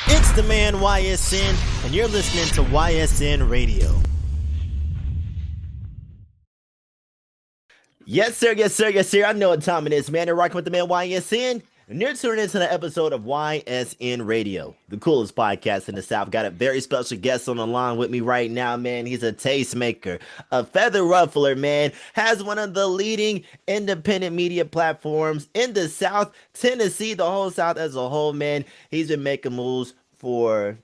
It's the man YSN, and you're listening to YSN Radio. Yes, sir, yes, sir, yes, sir. I know what time it is, man. You're rocking with the man YSN, and you're tuning into the episode of YSN Radio, the coolest podcast in the South. Got a very special guest on the line with me right now, man. He's a tastemaker, a feather ruffler, man. Has one of the leading independent media platforms in the South, Tennessee, the whole South as a whole, man. He's been making moves for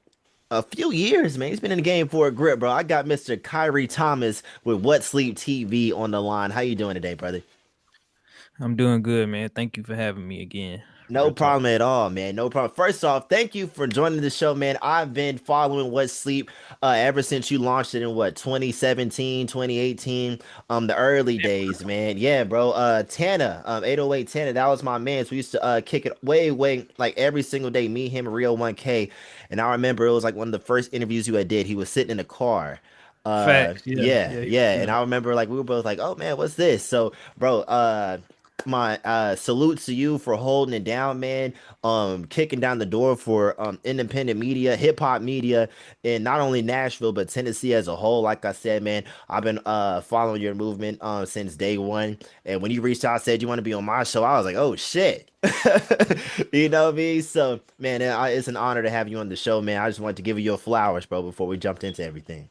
a few years, man. He's been in the game for a grip, bro. I got Mr. Kyree Thomas with What Sleep TV on the line. How you doing today, brother? I'm doing good, man. Thank you for having me again. No Real talk. problem at all, man. No problem. First off, thank you for joining the show, man. I've been following What Sleep ever since you launched it in what 2017, 2018, the early days, man. Yeah, bro. Tana, 808 Tana, that was my man. So we used to kick it way like every single day, me, him, and Rio 1K. And I remember it was like one of the first interviews you had did. He was sitting in the car. Facts. Yeah. Yeah, Yeah. yeah. And Yeah. I remember like we were both like, oh man, what's this? So, bro, my salute to you for holding it down, man. Kicking down the door for independent media, hip hop media in not only Nashville but Tennessee as a whole. Like I said, man, I've been following your movement since day one. And when you reached out, said you want to be on my show, I was like, oh shit. You know what I mean? So, man, it's an honor to have you on the show, man. I just wanted to give you your flowers, bro, before we jumped into everything.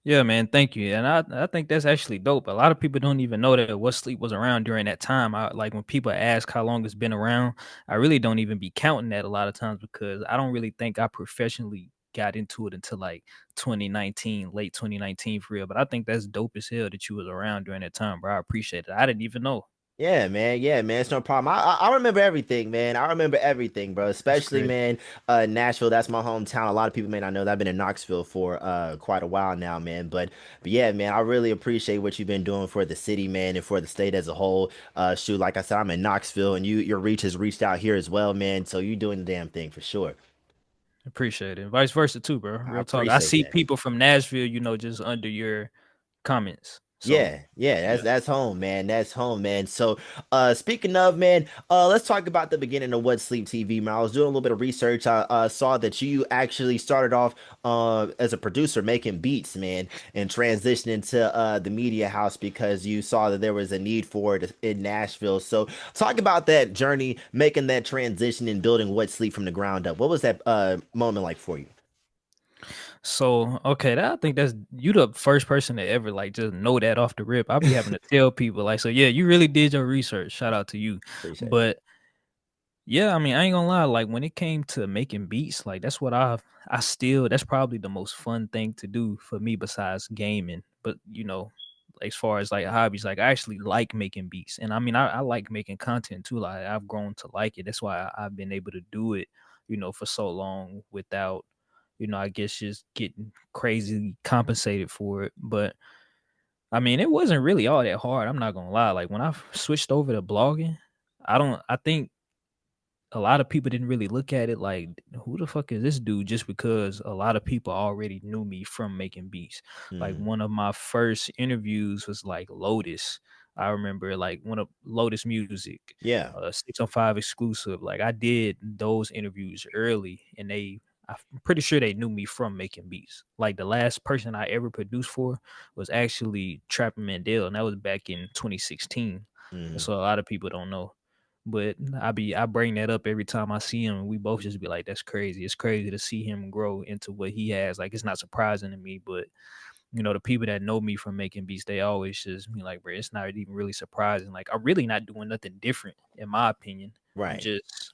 Yeah, man. Thank you. And I think that's actually dope. A lot of people don't even know that What Sleep was around during that time. I like when people ask how long it's been around, I really don't even be counting that a lot of times because I don't really think I professionally got into it until like 2019, late 2019 for real. But I think that's dope as hell that you was around during that time, bro. I appreciate it. I didn't even know. Yeah, man. Yeah, man. It's no problem. I remember everything, man. I remember everything, bro. That's Especially, crazy. man, Nashville. That's my hometown. A lot of people may not know that. I've been in Knoxville for quite a while now, man. But yeah, man. I really appreciate what you've been doing for the city, man, and for the state as a whole. Shoot, like I said, I'm in Knoxville, and your reach has reached out here as well, man. So you doing the damn thing for sure. Appreciate it. Vice versa too, bro. I Real talk. I appreciate see that. people from Nashville, just under your comments. So Yeah, yeah, yeah. that's home, man. That's home, man. So, speaking of, man, let's talk about the beginning of What Sleep TV, man. I was doing a little bit of research. I saw that you actually started off as a producer making beats, man, and transitioned into the media house because you saw that there was a need for it in Nashville. So, talk about that journey, making that transition and building What Sleep from the ground up. What was that moment like for you? So okay, I think that's you the first person to ever like just know that off the rip. I'll be having to tell people like, so yeah, you really did your research. Shout out to you. Appreciate it. But yeah, I mean, I ain't gonna lie. Like when it came to making beats, like that's what I still that's probably the most fun thing to do for me besides gaming. But as far as like hobbies, like I actually like making beats, and I mean, I like making content too. Like I've grown to like it. That's why I've been able to do it, for so long without, I guess just getting crazy compensated for it. But I mean, it wasn't really all that hard. I'm not gonna lie. Like when I switched over to blogging, I think a lot of people didn't really look at it like who the fuck is this dude just because a lot of people already knew me from making beats. Like Mm, one of my first interviews was like Lotus. I remember like one of Lotus Music, yeah. 605 exclusive. Like I did those interviews early and I'm pretty sure they knew me from making beats. Like the last person I ever produced for was actually Trapper Mandel, and that was back in 2016. And Mm. so a lot of people don't know. But I bring that up every time I see him, and we both just be like, "That's crazy. It's crazy to see him grow into what he has. Like it's not surprising to me, but the people that know me from making beats, they always just be like, bro, it's not even really surprising. Like I'm really not doing nothing different, in my opinion. Right.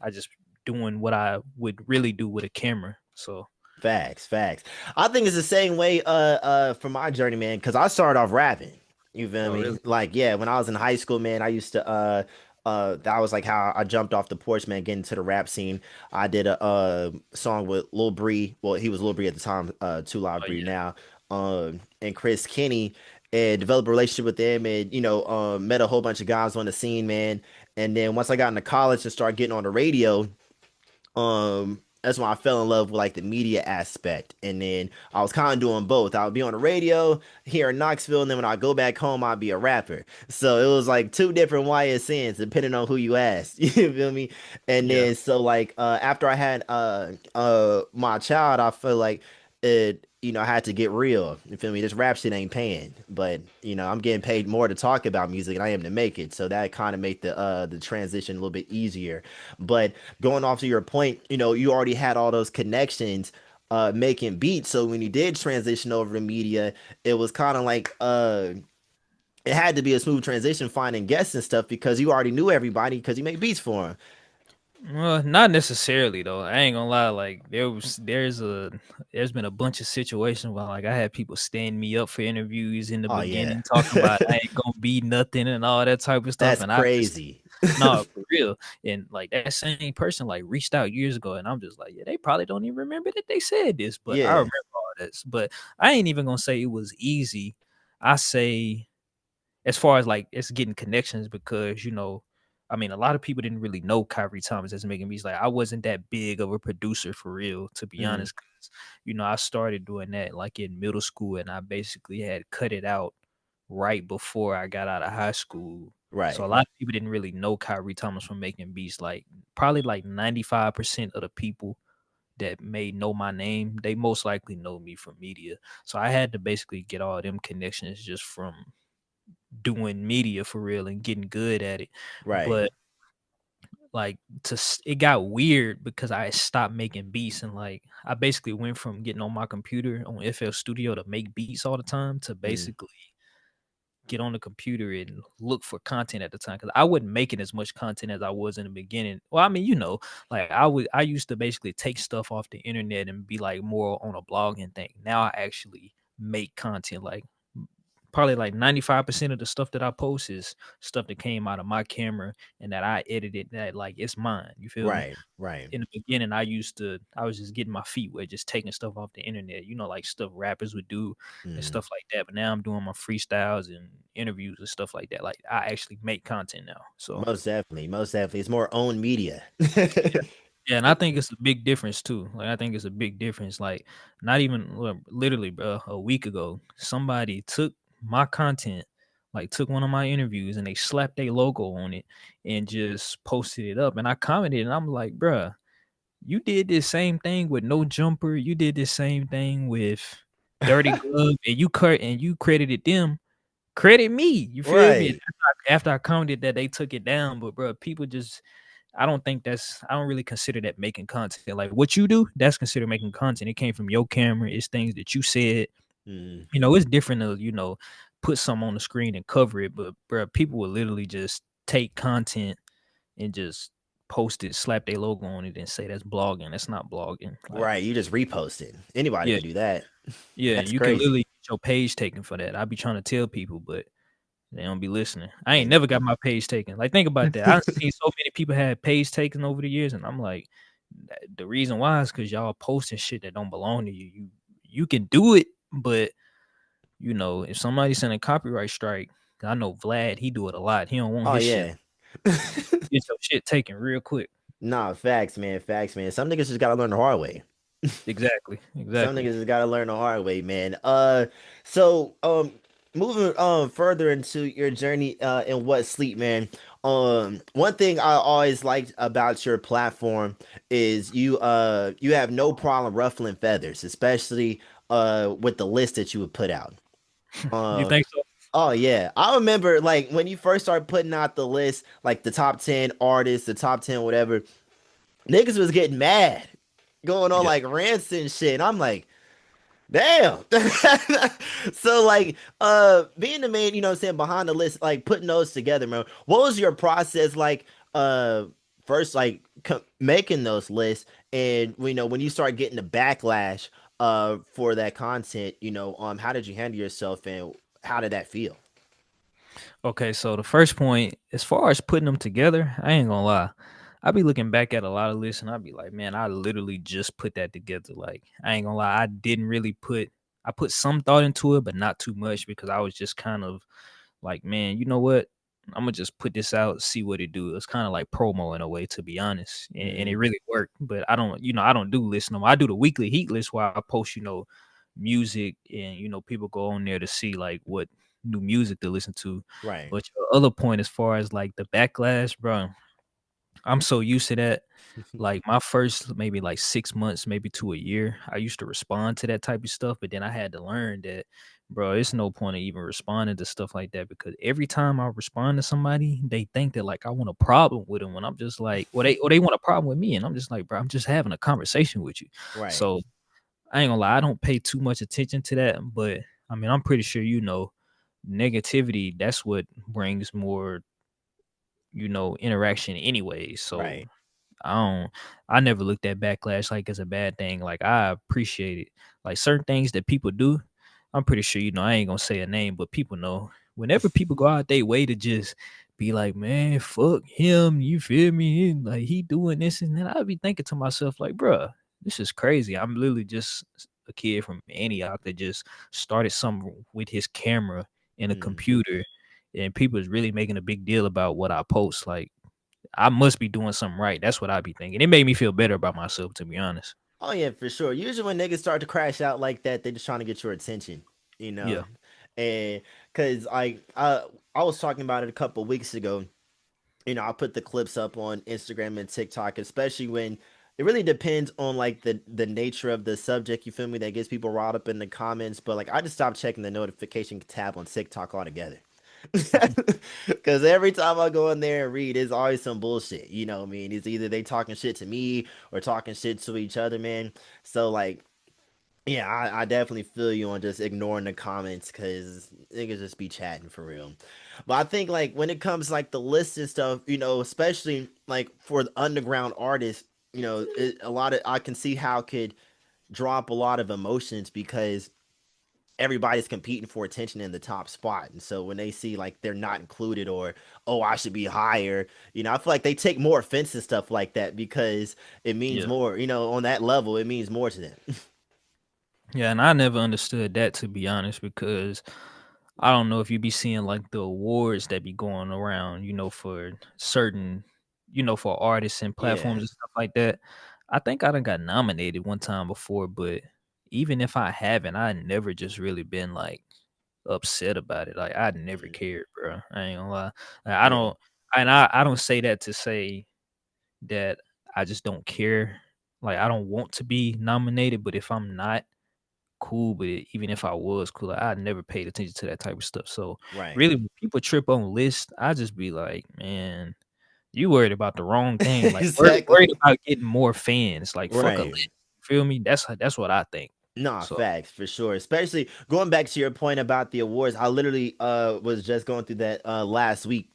I just doing what I would really do with a camera. So Facts, facts. I think it's the same way for my journey, man, because I started off rapping. You feel oh me? really? Like, yeah, when I was in high school, man, I used to that was like how I jumped off the porch, man, getting into the rap scene. I did a song with Lil Bree. Well, he was Lil Bree at the time, Too Loud Oh Bree yeah. now. And Chris Kenny, and developed a relationship with them, and met a whole bunch of guys on the scene, man. And then once I got into college and started getting on the radio, That's when I fell in love with like the media aspect. And then I was kind of doing both. I would be on the radio here in Knoxville, and then when I go back home, I'd be a rapper. So it was like two different YSNs depending on who you asked. You feel me? And Yeah. then so like after I had my child, I feel like it, I had to get real. You feel me? This rap shit ain't paying, but I'm getting paid more to talk about music than I am to make it. So that kind of made the transition a little bit easier. But going off to your point, you already had all those connections making beats. So when you did transition over to media, it was kind of like it had to be a smooth transition finding guests and stuff because you already knew everybody because you made beats for them. Well, not necessarily though. I ain't gonna lie. Like there's been a bunch of situations where like I had people stand me up for interviews in the Oh yeah. beginning, talking about I ain't gonna be nothing and all that type of stuff, That's and I just crazy. no for real. And like that same person like reached out years ago, and I'm just like, yeah, they probably don't even remember that they said this, but I Yeah. remember all this. But I ain't even gonna say it was easy. I say as far as like it's getting connections because I mean a lot of people didn't really know Kyree Thomas as making beats. Like I wasn't that big of a producer for real, to be Mm, honest. 'Cause, I started doing that like in middle school, and I basically had cut it out right before I got out of high school. So a right. lot of people didn't really know Kyree Thomas from making beats. Like probably like 95% of the people that may know my name, they most likely know me from media. So I had to basically get all them connections just from doing media for real and getting good at it. Right. But like it got weird because I stopped making beats, and like I basically went from getting on my computer on FL Studio to make beats all the time to Mm, basically get on the computer and look for content at the time because I wasn't making as much content as I was in the beginning. Well, I mean, like I used to basically take stuff off the internet and be like more on a blogging thing. Now I actually make content like probably like 95% of the stuff that I post is stuff that came out of my camera and that I edited that like it's mine. You feel me? right. Right. In the beginning, I was just getting my feet wet, just taking stuff off the internet, like stuff rappers would do and Mm. stuff like that. But now I'm doing my freestyles and interviews and stuff like that. Like I actually make content now. So Most definitely. Most definitely. It's more own media. yeah. Yeah, and I think it's a big difference too. Like I think it's a big difference. Like not even literally, bro, a week ago, somebody took my content, like took one of my interviews, and they slapped their logo on it and just posted it up. And I commented, and I'm like, bruh, you did this same thing with No Jumper. You did this same thing with Dirty Glove, and you credited them. Credit me. You feel me? And Right. after I commented that, they took it down. But bro, people just I don't really consider that making content. Like what you do, that's considered making content. It came from your camera. It's things that you said. Mm. It's different to, put something on the screen and cover it. But bro, people will literally just take content and just post it, slap their logo on it, and say that's blogging. That's not blogging. Like, Right. You just repost it. Anybody yeah, could do that. yeah, That's you can crazy. literally get your page taken for that. I be trying to tell people, but they don't be listening. I ain't And never got my page taken. Like, think about that. I've seen so many people had page taken over the years, and I'm like, the reason why is because y'all posting shit that don't belong to you. You can do it, but if somebody send a copyright strike, I know Vlad, he do it a lot. He don't want oh his shit. yeah. Get your shit taken real quick. Nah, facts, man. Facts, man. Some niggas just gotta learn the hard way. Exactly. Some Exactly. niggas just gotta learn the hard way, man. So moving further into your journey in what sleep, man. One thing I always liked about your platform is you have no problem ruffling feathers, especially with the list that you would put out. You Uh think so? oh yeah. I remember like when you first started putting out the list, like the top 10 artists, the top 10 whatever, niggas was getting mad, going on Yeah. like rants and shit. And I'm like, damn. So like being the man, you know what I'm saying, behind the list, like putting those together, man. What was your process like first like making those lists and when you start getting the backlash for that content, how did you handle yourself and how did that feel? Okay, so the first point, as far as putting them together, I ain't gonna lie. I be looking back at a lot of lists and I be like, man, I literally just put that together. Like, I ain't gonna lie, I put some thought into it, but not too much because I was just kind of like, man, you know what? I'm gonna just put this out, see what it do. It's kind of like promo in a way, to be honest, and it Mm, really worked. But I don't, I don't do list no more. I do the weekly heat list where I post, music, and people go on there to see like what new music to listen to. right. But your other point, as far as like the backlash, bro, I'm so used to that. Like my first maybe like 6 months, maybe to a year, I used to respond to that type of stuff, but then I had to learn that, bro, it's no point of even responding to stuff like that because every time I respond to somebody, they think that like I want a problem with them when I'm just like, or they want a problem with me, and I'm just like, bro, I'm just having a conversation with you. Right. So I ain't gonna lie, I don't pay too much attention to that, but I mean, I'm pretty sure negativity. That's what brings more interaction anyway. So Right. I don't I never looked at backlash like as a bad thing. Like I appreciate it. Like certain things that people do, I'm pretty sure I ain't gonna say a name, but people know. Whenever people go out their way to just be like, man, fuck him, you feel me? Like he doing this and then I'd be thinking to myself, like, bruh, this is crazy. I'm literally just a kid from Antioch that just started something with his camera and a Mm. computer, and people is really making a big deal about what I post. Like I must be doing something right. That's what I be thinking. It made me feel better about myself, to be honest. Oh yeah, for sure. Usually when niggas start to crash out like that, they just trying to get your attention, you Yeah, know. And cause I was talking about it a couple weeks ago. I put the clips up on Instagram and TikTok, especially when it really depends on like the nature of the subject, you feel me, that gets people riled up in the comments. But like I just stopped checking the notification tab on TikTok altogether. Because every time I go in there and read, it's always some bullshit. You know what I mean? It's either they talking shit to me or talking shit to each other, man. So like, yeah, I definitely feel you on just ignoring the comments because niggas just be chatting for real. But I think like when it comes like the list and stuff, especially like for the underground artists, a lot of I can see how it could drop a lot of emotions because everybody's competing for attention in the top spot. And so when they see like they're not included or oh I should be higher, I feel like they take more offense and stuff like that because it means yeah, more, on that level, it means more to them. yeah. And I never understood that, to be honest, because I don't know if you be seeing like the awards that be going around, for certain, for artists and platforms Yeah. and stuff like that. I think I done got nominated one time before, but even if I haven't, I never just really been like upset about it. Like I never Mm, cared, bro. I ain't gonna lie. Like, I yeah. don't, and I don't say that to say that I just don't care. Like I don't want to be nominated, but if I'm not, cool. But even if I was cool, I never paid attention to that type of stuff. So Right. really, when people trip on lists, I just be like, man, you worried about the wrong thing. Like worried Exactly. about getting more fans. Like fuck a Right. list. Feel me? That's what I think. Nah, So facts for sure. Especially going back to your point about the awards. I literally was just going through that last week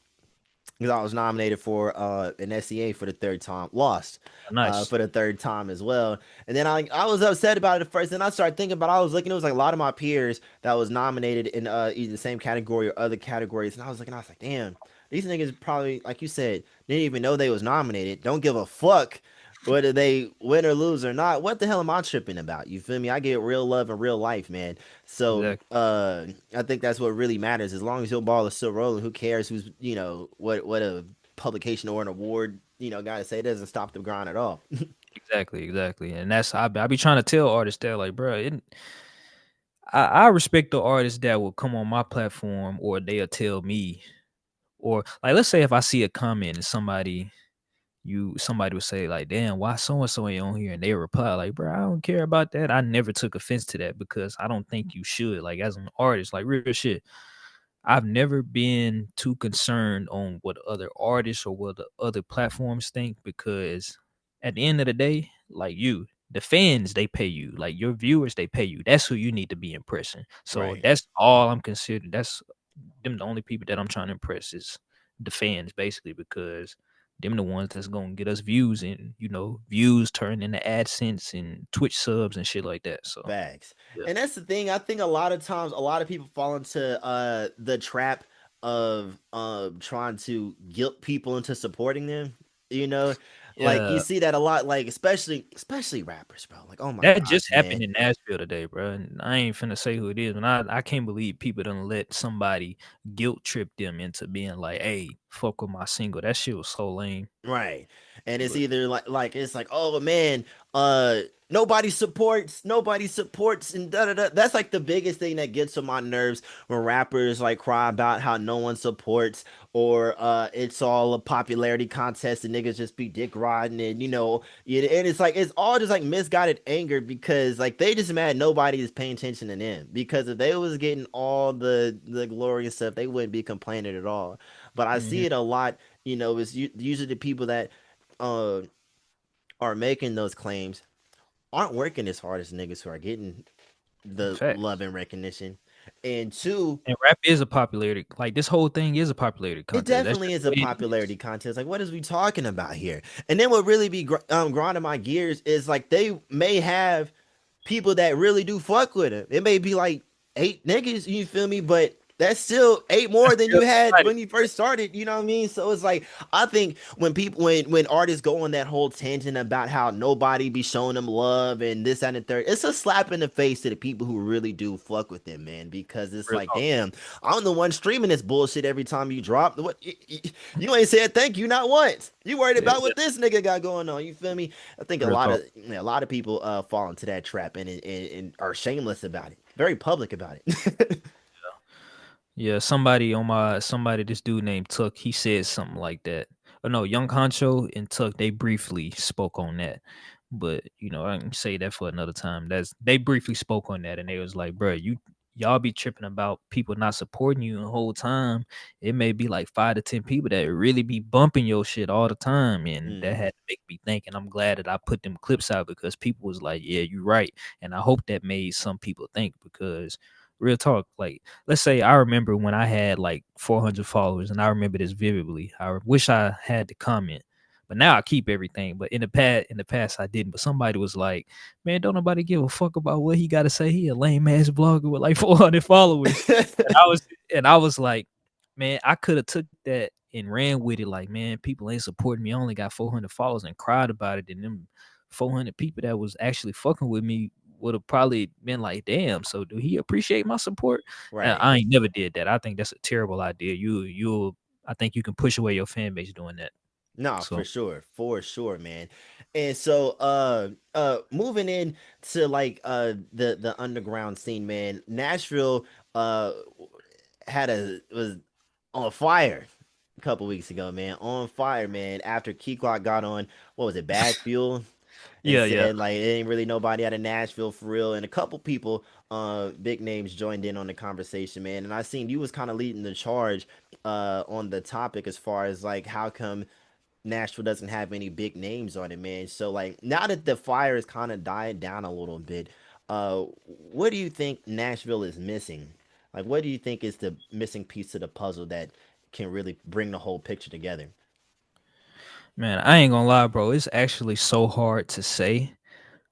because I was nominated for an SEA for the third time, lost nice. for the third time as well. And then I was upset about it at first. Then I started thinking about it. I was looking, it was like a lot of my peers that was nominated in either the same category or other categories. And I was looking, I was like, damn, these niggas probably, like you said, didn't even know they was nominated. Don't give a fuck whether they win or lose or not. What the hell am I tripping about? You feel me? I get real love in real life, man. So Exactly. I think that's what really matters. As long as your ball is still rolling, who cares who's what a publication or an award gotta say. It doesn't stop the grind at all. Exactly. And that's I be trying to tell artists that like, bro, I respect the artists that will come on my platform or they'll tell me, or like let's say if I see a comment and somebody would say like, damn, why so and so ain't on here, and they reply like, bro, I don't care about that. I never took offense to that because I don't think you should. Like as an artist, like real shit, I've never been too concerned on what other artists or what the other platforms think because at the end of the day, like the fans, they pay you. Like your viewers, they pay you. That's who you need to be impressing. So Right. that's all I'm considering. That's them the only people that I'm trying to impress is the fans, basically, because them the ones that's gonna get us views and views turn into AdSense and Twitch subs and shit like that. So Facts. yeah, And that's the thing. I think a lot of times, a lot of people fall into the trap of trying to guilt people into supporting them. You know, Like you Yeah, see that a lot, like especially rappers, bro. Like, oh my that just gosh, happened man. in Nashville today, bro. And I ain't finna say who it is, and I can't believe people done let somebody guilt trip them into being like, "Hey, fuck with my single." That shit was so lame. Right. And it's But either like it's like, oh man, nobody supports and da da da. That's like the biggest thing that gets on my nerves when rappers like cry about how no one supports, or it's all a popularity contest and niggas just be dick riding, and and it's like it's all just like misguided anger, because like they just mad nobody is paying attention to them, because if they was getting all the glory and stuff, they wouldn't be complaining at all. But I see mhm, it a lot, it's usually the people that uh, are making those claims aren't working as hard as niggas who are getting the love facts. and recognition. And two, And rap is a popularity. Like this whole thing is a popularity it contest. That's definitely just is the a way it is. popularity contest. Like, what is we talking about here? And then what really be grinding my gears is like they may have people that really do fuck with him. It may be like 8 niggas, you feel me? But that's still 8 more That's than still you had somebody. when you first started. You know what I mean? So it's like I think when people when artists go on that whole tangent about how nobody be showing them love and this and the third, it's a slap in the face to the people who really do fuck with them, man. Because it's Real like, talk. damn, I'm the one streaming this bullshit every time you drop. What you ain't said thank you not once. You worried Yeah, about yeah. what this nigga got going on. You feel me? I think a Real lot talk. of a lot of people fall into that trap and are shameless about it, very public about it. Yeah, somebody, this dude named Tuck, he said something like that. Oh no, Young Honcho and Tuck, they briefly spoke on that. But I can say that for another time. They briefly spoke on that, and they was like, bro, y'all be tripping about people not supporting you the whole time. It may be like 5 to 10 people that really be bumping your shit all the time. And that Hmm. had to make me think. And I'm glad that I put them clips out because people was like, yeah, you're right. And I hope that made some people think, because real talk, like, let's say I remember when I had like 400 followers, and I remember this vividly. I wish I had the comment, but now I keep everything. But in the past I didn't. But somebody was like, "Man, don't nobody give a fuck about what he got to say. He a lame ass blogger with like 400 followers." And I was like, "Man, I could have took that and ran with it. Like, man, people ain't supporting me. I only got 400 followers and cried about it. And them 400 people that was actually fucking with me would have probably been like, damn, so do he appreciate my support?" Right. I ain't never did that. I think that's a terrible idea. I think you can push away your fan base doing that. No, So for sure, man. And so moving in to like the underground scene, man. Nashville uh had a was on fire a couple weeks ago, man. On fire, man. After Key Clock got on, what was it, Bad Fuel, and yeah, yeah. said like it ain't really nobody out of Nashville for real. And a couple people, big names joined in on the conversation, man. And I seen you was kind of leading the charge on the topic as far as like how come Nashville doesn't have any big names on it, man. So like now that the fire is kind of died down a little bit, what do you think Nashville is missing? Like what do you think is the missing piece to the puzzle that can really bring the whole picture together? Man, I ain't gonna lie, bro. It's actually so hard to say,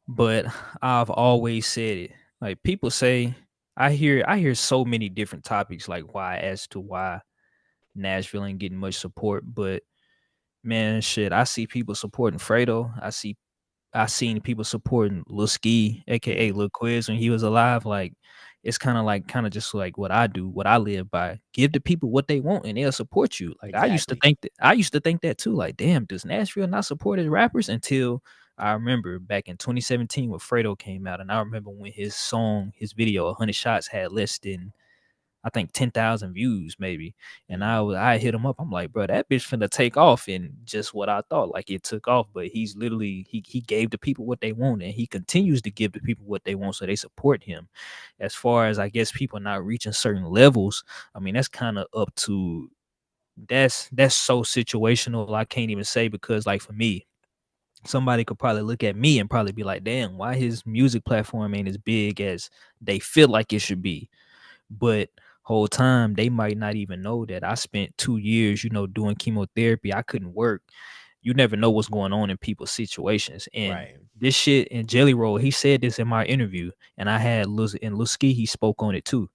but I've always said it. Like people say, I hear so many different topics, like why, as to why Nashville ain't getting much support. But man, shit, I see people supporting Fredo. I seen people supporting Lil Ski, aka Mm-hmm. Lil Quiz, when he was alive. Like it's kind of just like what I do, what I live by. Give the people what they want, and they'll support you. Like Exactly. I used to think that too. Like, damn, does Nashville not support his rappers? Until I remember back in 2017 when Fredo came out, and I remember when his video, 100 Shots, had less than, I think, 10,000 views maybe. And Mm-hmm. I hit him up. I'm like, bro, that bitch finna take off. And just what I thought, like it took off. But he's literally he gave the people what they want, and he continues to give the people what they want, so they support him. As far as, I guess, people not reaching certain levels, I mean, that's kind of up to, that's so situational. I can't even say, because like for me, somebody could probably look at me and probably be like, damn, why his music platform ain't as big as they feel like it should be. But whole time they might not even know that I spent 2 years, doing chemotherapy. I couldn't work. You never know what's going on in people's situations. And Right. this shit in Jelly Roll, he said this in my interview, and I had Lil Ski, he spoke on it too.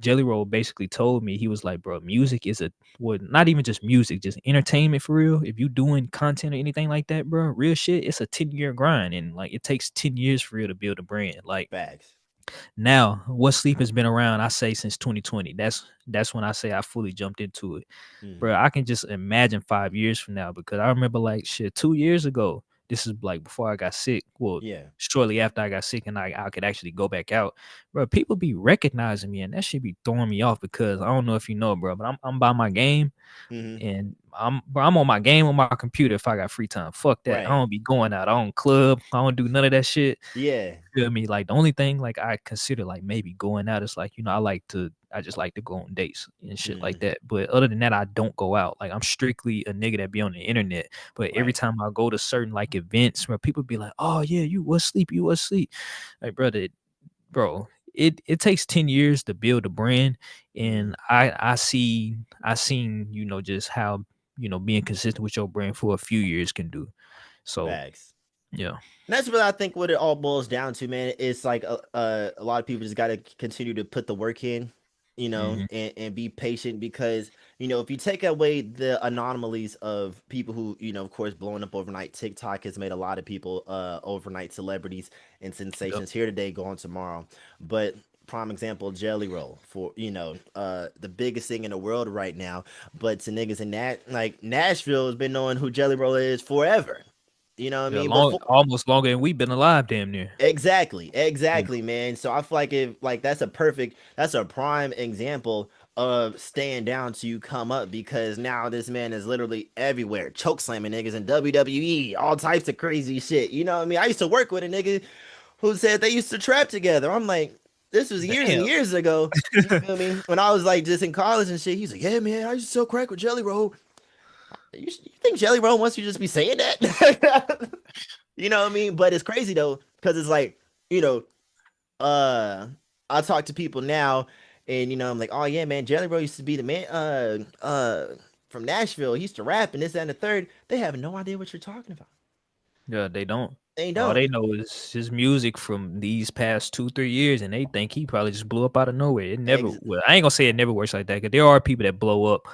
Jelly Roll basically told me, he was like, bro, music is a, well, not even just music, just entertainment for real. If you doing content or anything like that, bro, real shit, it's a 10-year grind. And like it takes 10 years for real to build a brand. Like Facts. now, What Sleep has been around, I say since 2020. That's when I say I fully jumped into it. Bro, Mm-hmm. I can just imagine 5 years from now because I remember like shit 2 years ago. This is like before I got sick. Well, Yeah. shortly after I got sick and I could actually go back out. Bro, people be recognizing me and that should be throwing me off because I don't know if you know, bro, but I'm by my game Mm-hmm. and I'm on my game on my computer if I got free time. Fuck that. I Right. don't be going out. I don't club. I don't do none of that shit. Yeah. Feel me? Like the only thing like I consider like maybe going out is like, I just like to go on dates and shit Mm-hmm. like that. But other than that, I don't go out. Like I'm strictly a nigga that be on the internet. But every Right. time I go to certain like events where people be like, oh yeah, you was sleep, you was sleep. Like brother, bro, it takes 10 years to build a brand. Mm-hmm. And I seen, just how, being consistent with your brand for a few years can do. So Facts. yeah. And that's what I think what it all boils down to, man. It's like a lot of people just got to continue to put the work in, Hmm. and be patient because, if you take away the anomalies of people who, of course, blowing up overnight, TikTok has made a lot of people overnight celebrities and Yep. sensations here today, gone tomorrow. But prime example, Jelly Roll for, the biggest thing in the world right now. But to niggas in that, like Nashville has been knowing who Jelly Roll is forever. You know what I Yeah, mean? long Before almost longer than we've been alive damn near. exactly, Yeah. exactly, man. So I feel like if like that's a prime example of staying down till you come up because now this man is literally everywhere, choke slamming niggas in WWE, all types of crazy shit. You know what I mean? I used to work with a nigga who said they used to trap together. I'm like, this was years and Damn. years ago. You feel me? When I was like just in college and shit, he's like, yeah, man, I used to sell crack with Jelly Roll. You think Jelly Roll wants you to just be saying that? You know what I mean? But it's crazy though, because it's like, you know, uh I talk to people now and I'm like, oh yeah, man, Jelly Roll used to be the man from Nashville. He used to rap and this, that, and the third. They have no idea what you're talking about. Yeah, they don't. They All don't. they know is his music from these past 2, 3 years, and they think he probably just blew up out of nowhere. It never. Ex- Well, I ain't gonna say it never works like that, because there are people that blow up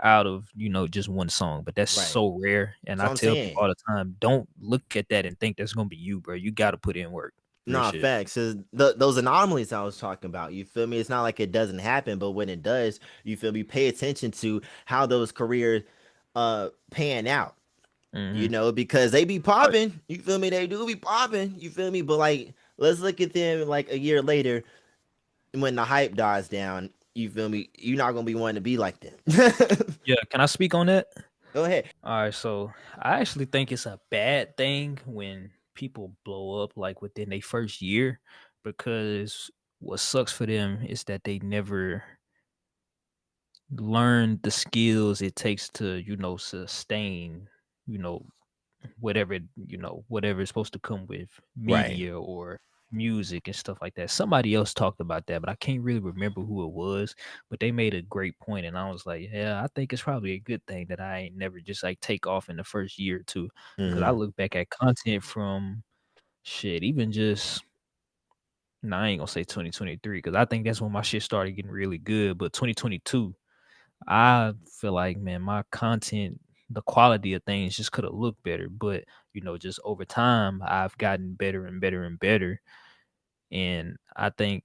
out of just one song, but that's right. so rare. And So I I'm tell people saying. all the time, don't look at that and think that's gonna be you, bro. You got to put in work. Real Nah, shit. facts. 'Cause those anomalies I was talking about, you feel me? It's not like it doesn't happen, but when it does, you feel me? Pay attention to how those careers pan out. Hmm. Because they be popping. You feel me? They do be popping. You feel me? But like, let's look at them like a year later when the hype dies down. You feel me? You're not gonna be wanting to be like them. Yeah, can I speak on that? Go ahead. All right, so I actually think it's a bad thing when people blow up like within their first year, because what sucks for them is that they never learn the skills it takes to, sustain, you know, whatever is supposed to come with Right. media or music and stuff like that. Somebody else talked about that, but I can't really remember who it was. But they made a great point, and I was like, yeah, I think it's probably a good thing that I ain't never just like take off in the first year or two, because I Mm-hmm. look back at content from shit, even just. No, I ain't gonna say 2023 because I think that's when my shit started getting really good. But 2022, I feel like, man, my content, the quality of things just could have looked better. But, just over time, I've gotten better and better and better. And I think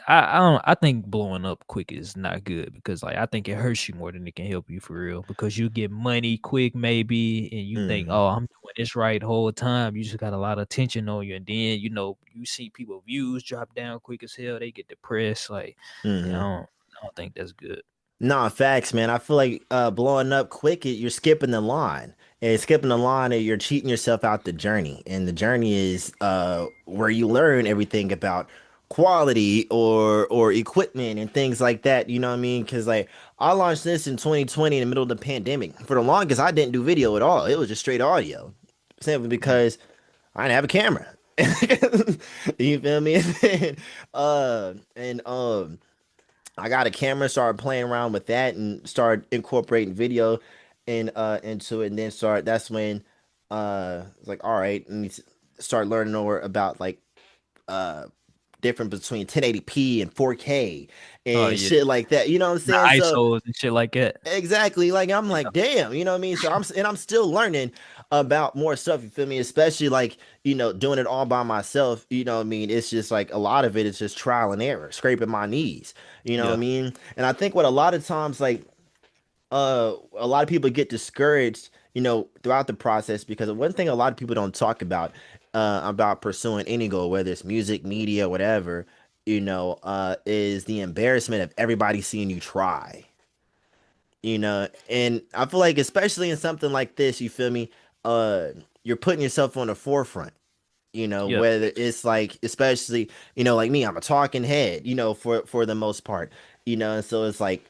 I think blowing up quick is not good, because like I think it hurts you more than it can help you for real, because you get money quick maybe and you think, Mm-hmm. oh, I'm doing this right the whole time. You just got a lot of attention on you, and then you see people views drop down quick as hell. They get depressed. Like, yeah, Mm-hmm. I don't think that's good. Nah, facts, man. I feel like blowing up quick, you're skipping the line. And skipping the line, and you're cheating yourself out the journey. And the journey is where you learn everything about quality or equipment and things like that. You know what I mean? Because like I launched this in 2020 in the middle of the pandemic. For the longest, I didn't do video at all. It was just straight audio, simply Mm, because I didn't have a camera. You feel me? And I got a camera, started playing around with that, and started incorporating video into it, and then start. That's when it's like, all right, and start learning more about like uh difference between 1080p and 4K Oh and yeah, shit like that. You know what I'm the saying? So ISOs and shit like that. exactly, like I'm Yeah, like, damn, you know what I mean? So I'm still learning about more stuff, you feel me? Especially like, doing it all by myself, you know what I mean? It's just like a lot of it is just trial and error, scraping my knees, you know what I yeah, mean? And I think what a lot of times like a lot of people get discouraged, throughout the process because one thing a lot of people don't talk about pursuing any goal, whether it's music, media, whatever, is the embarrassment of everybody seeing you try. And I feel like especially in something like this, you feel me, uh you're putting yourself on the forefront, yeah. whether it's like, especially, like me, I'm a talking head, for the most part, and so it's like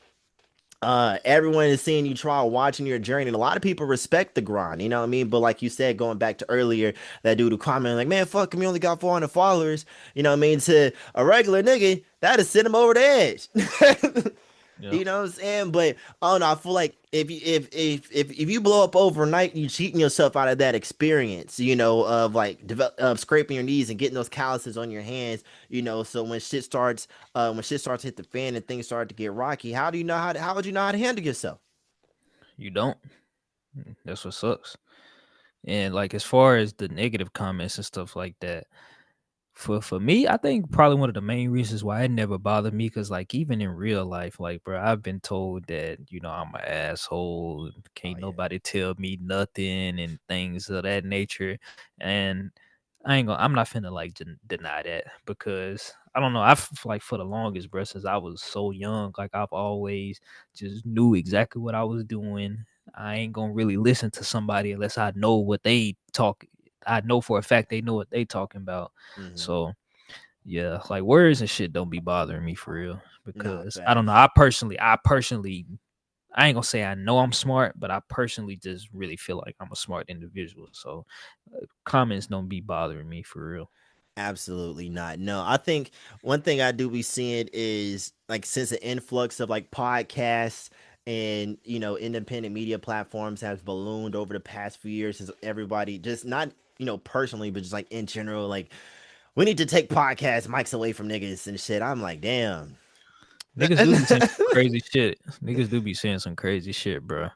everyone is seeing you try, watching your journey, and a lot of people respect the grind, you know what I mean? But like you said, going back to earlier, that dude who commented like, man, fuck him, he only got 400 followers, you know what I mean? To a regular nigga, that'd send him over the edge. Yeah. You know what I'm saying? But I don't know. I feel like if you blow up overnight, you cheating yourself out of that experience. Of like of scraping your knees and getting those calluses on your hands. So when shit starts to hit the fan and things start to get rocky, how would you know how to handle yourself? You don't. That's what sucks. And like as far as the negative comments and stuff like that, for me, I think probably one of the main reasons why it never bothered me, because like even in real life, like bro, I've been told that I'm an asshole, and Oh can't yeah. nobody tell me nothing and things of that nature, and I'm not finna like deny that, because I don't know. Like for the longest, bro, since I was so young, like I've always just knew exactly what I was doing. I ain't gonna really listen to somebody unless I know what they talk. I know for a fact they know what they talking about. Mm-hmm. So yeah, like words and shit don't be bothering me for real, Nah, because I don't know. facts. I ain't gonna say I know I'm smart, but I personally just really feel like I'm a smart individual. So comments don't be bothering me for real. Absolutely not. No, I think one thing I do be seeing is like, since the influx of like podcasts and independent media platforms has ballooned over the past few years, since everybody just not personally, but just like in general, like we need to take podcast mics away from niggas and shit. I'm like, damn. Niggas do be saying some crazy shit. Niggas do be saying some crazy shit, bro.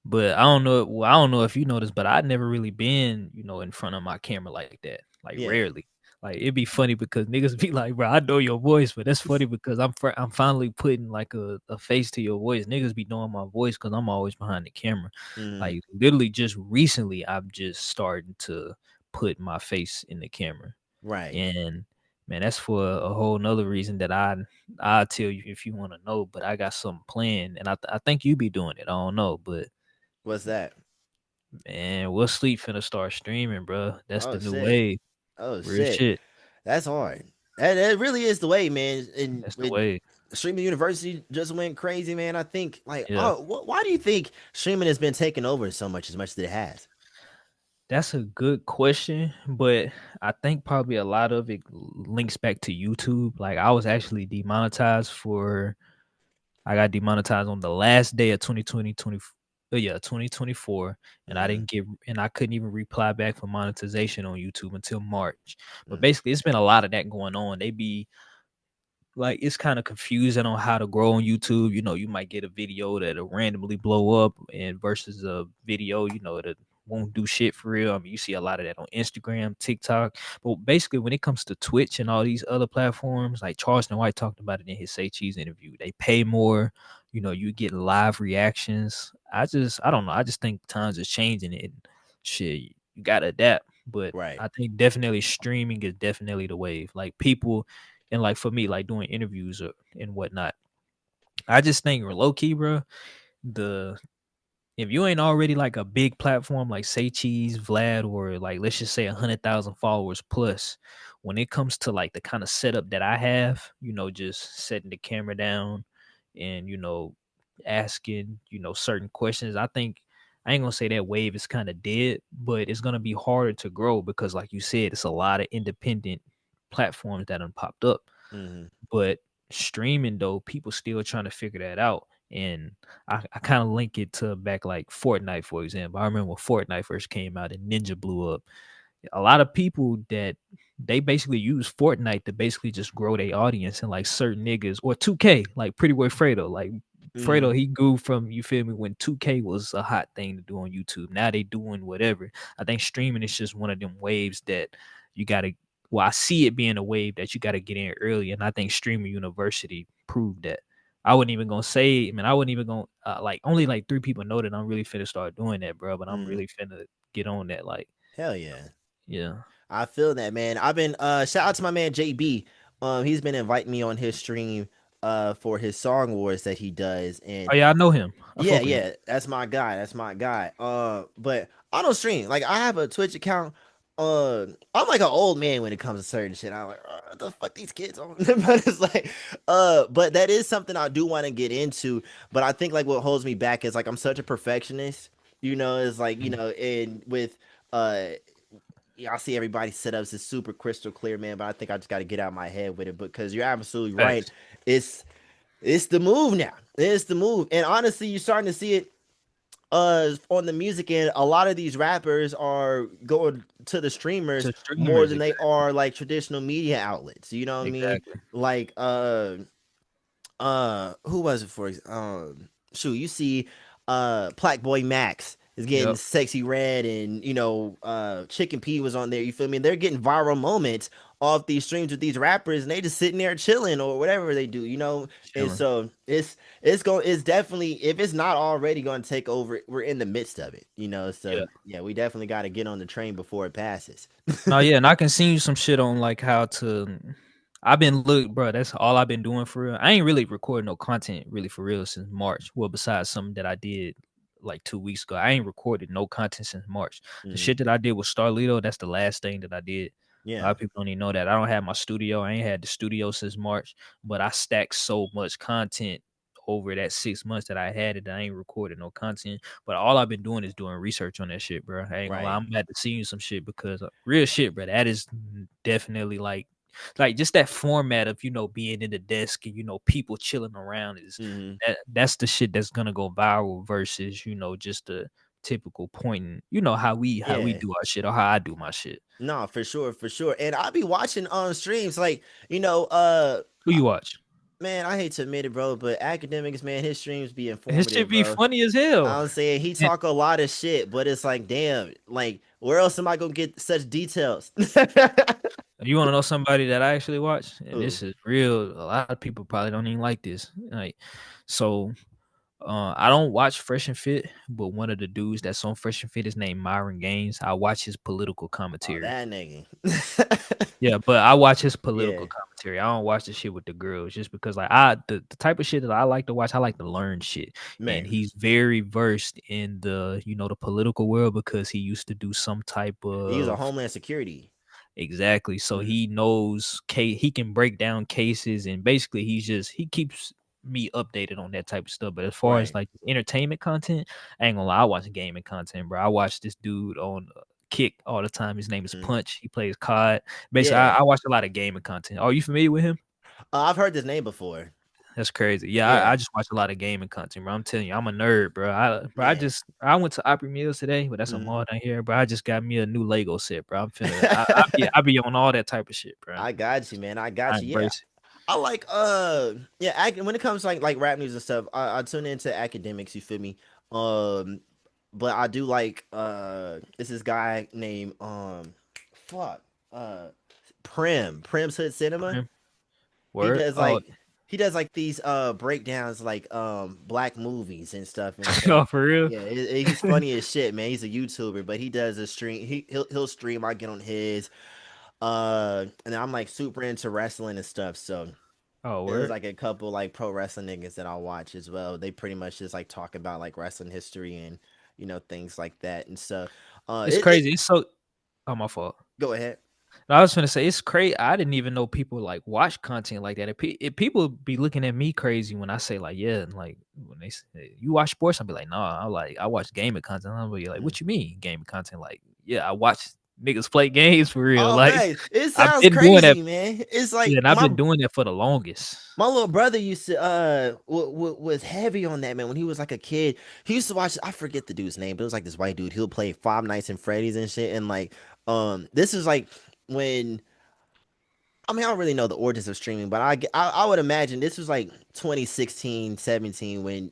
But I don't know. Well, I don't know if you noticed, but I never really been, in front of my camera like that. Like Yeah. rarely. Like it'd be funny because niggas be like, "Bro, I know your voice," but that's funny because I'm finally putting like a face to your voice. Niggas be knowing my voice because I'm always behind the camera. Hmm. Like literally, just recently, I've just started to put my face in the camera, Right. and man, that's for a whole nother reason that I'll tell you if you want to know. But I got something planned, and I think you be doing it. I don't know, but What's that? man, we'll sleep finna start streaming, bro. That's Oh the new shit. wave. Oh Real shit. shit. That's hard. That really is the way, man. And That's the with wave. streaming university just went crazy, man. I think like, Yeah. oh, why do you think streaming has been taking over so much, as much as it has? That's a good question, but I think probably a lot of it links back to YouTube. Like I was actually demonetized for I got demonetized on the last day of 2024, and I Mm-hmm. didn't get and I couldn't even reply back for monetization on YouTube until March. But Mm-hmm. basically it's been a lot of that going on. They be like it's kind of confusing on how to grow on YouTube. You might get a video that'll randomly blow up and versus a video, that won't do shit for real. I mean, you see a lot of that on Instagram, TikTok. But basically when it comes to Twitch and all these other platforms, like Charleston White talked about it in his Say Cheese interview. They pay more, you get live reactions. I don't know. I just think times is changing and shit, you gotta adapt. But Right. I think definitely streaming is definitely the wave. Like people and like for me, like doing interviews and whatnot. I just think low key, bro. The If you ain't already like a big platform like Say Cheese, Vlad, or like let's just say 100,000 followers plus, when it comes to like the kind of setup that I have, just setting the camera down and asking certain questions, I think I ain't gonna say that wave is kind of dead, but it's gonna be harder to grow because, like you said, it's a lot of independent platforms that have popped up. Mm-hmm. But streaming though, people still trying to figure that out. And I kind of link it to back like Fortnite, for example. I remember when Fortnite first came out and Ninja blew up. A lot of people that they basically use Fortnite to basically just grow their audience and like certain niggas or 2K, like Pretty Boy Fredo. Like Mm, Fredo, he grew from, you feel me, when 2K was a hot thing to do on YouTube. Now they doing whatever. I think streaming is just one of them waves that you gotta, well, I see it being a wave that you gotta get in early. And I think Streamer University proved that. I wasn't even gonna say, man, I wasn't even gonna like only like 3 people know that I'm really finna start doing that, bro. But I'm mm. really finna get on that. Like, Hell yeah. yeah. I feel that, man. I've been shout out to my man JB. He's been inviting me on his stream for his song wars that he does. And Oh yeah, I know him. I yeah, fuck with him. yeah, that's my guy. That's my guy. But I don't stream. Like I have a Twitch account. I'm like an old man when it comes to certain shit. I'm like, what the fuck these kids on? But it's like, but that is something I do want to get into. But I think like what holds me back is like I'm such a perfectionist. You know, it's like you Mhm. know, and with uh yeah, I see everybody's setups is super crystal clear, man. But I think I just got to get out of my head with it because you're absolutely right. Facts. It's it's the move now. It's the move, and honestly, you're starting to see it on the music end. A lot of these rappers are going to the streamers To more streamers, than they are like traditional media outlets. You know what I mean? exactly. Like who was it for shoot, you see Plaque Boy Max is getting Yep. sexy red, and you know Chicken P was on there, you feel me? They're getting viral moments off these streams with these rappers, and they just sitting there chilling or whatever they do, you know. And Chilling. so it's definitely, if it's not already going to take over, we're in the midst of it, you know. So Yeah. yeah, we definitely got to get on the train before it passes. No, yeah, and I can send you some shit on like how to. I've been look, bro. That's all I've been doing for real. I ain't really recording no content really for real since March. Well, besides something that I did like 2 weeks ago, I ain't recorded no content since March. The Mm, shit that I did with Starlito, that's the last thing that I did. A lot yeah, of people don't even know that. I don't have my studio. I ain't had the studio since March, but I stacked so much content over that 6 months that I had it. That I ain't recorded no content. But all I've been doing is doing research on that shit, bro. I ain't gonna lie. right. I'm about to see you some shit because real shit, bro. That is definitely like just that format of being in the desk and people chilling around is Hmm. that's the shit that's gonna go viral versus just the typical pointing. How we Yeah. do our shit or how I do my shit. No, for sure, for sure. And I'll be watching on streams like, Who you watch? man, I hate to admit it, bro, but academics, man, his streams be His shit informative, be bro. funny as hell. I'm saying he And talk a lot of shit, but it's like, damn, like where else am I gonna get such details? you want to know somebody that I actually watch? And Ooh, this is real. A lot of people probably don't even like this. Like, so I don't watch Fresh and Fit, but one of the dudes that's on Fresh and Fit is named Myron Gaines. I watch his political oh, commentary. that nigga. Yeah, but I watch his political Yeah, commentary. I don't watch the shit with the girls just because like the type of shit that I like to watch, I like to learn shit. And man, he's very versed in the political world because he used to do some type he was a of. Homeland Security. Exactly. So Mhm. he knows he can break down cases and basically he keeps me updated on that type of stuff. But as far as Right. like entertainment content, I ain't gonna lie, I watch gaming content, bro. I watch this dude on Kick all the time. His name is Mhm. Punch. He plays COD. Basically, I, Yeah, I watch a lot of gaming content. Are you familiar with him? I've heard this name before. That's crazy. Yeah, I, Yeah, I just watch a lot of gaming content, bro. I'm telling you, I'm a nerd, bro. I yeah. just I went to Opry Mills today, but that's a Mhm. mall down here, bro. I just got me a new Lego set, bro. I'm finna I be on all that type of shit, bro. I got you, man. I I got you. Yeah. embrace it. I like yeah, when it comes to like rap news and stuff, I tune into academics, you feel me? Um but I do like this is guy named fuck uh Prim's Hood Cinema. Okay. He Word. does Oh, like these breakdowns like black movies and stuff, and so oh, for real? yeah, he's funny as shit, man. He's a YouTuber, but he does a stream. He'll stream. I get on his and I'm like super into wrestling and stuff, so Oh, there's word. like a couple like pro wrestling niggas that I'll watch as well. They pretty much just like talk about like wrestling history and things like that. And so It's crazy. It's so. Oh, my fault. go ahead. No, I was gonna say it's crazy. I didn't even know people like watch content like that. If people be looking at me crazy when I say like, yeah, and like when they say you watch sports, I'll be like, nah, I watch gaming content. I'll be like, Mhm. what you mean gaming content? Like, yeah, I watch niggas play games for real. Oh Like, man, it I've sounds been doing that. crazy, man. It's like Yeah, and I've been doing that for the longest. my little brother used to was heavy on that, man. When he was like a kid, he used to watch, I forget the dude's name, but it was like this white dude. He'll play Five Nights and Freddy's and shit. And like this is like when I mean, I don't really know the origins of streaming, but I would imagine this was like 2016, 17 when,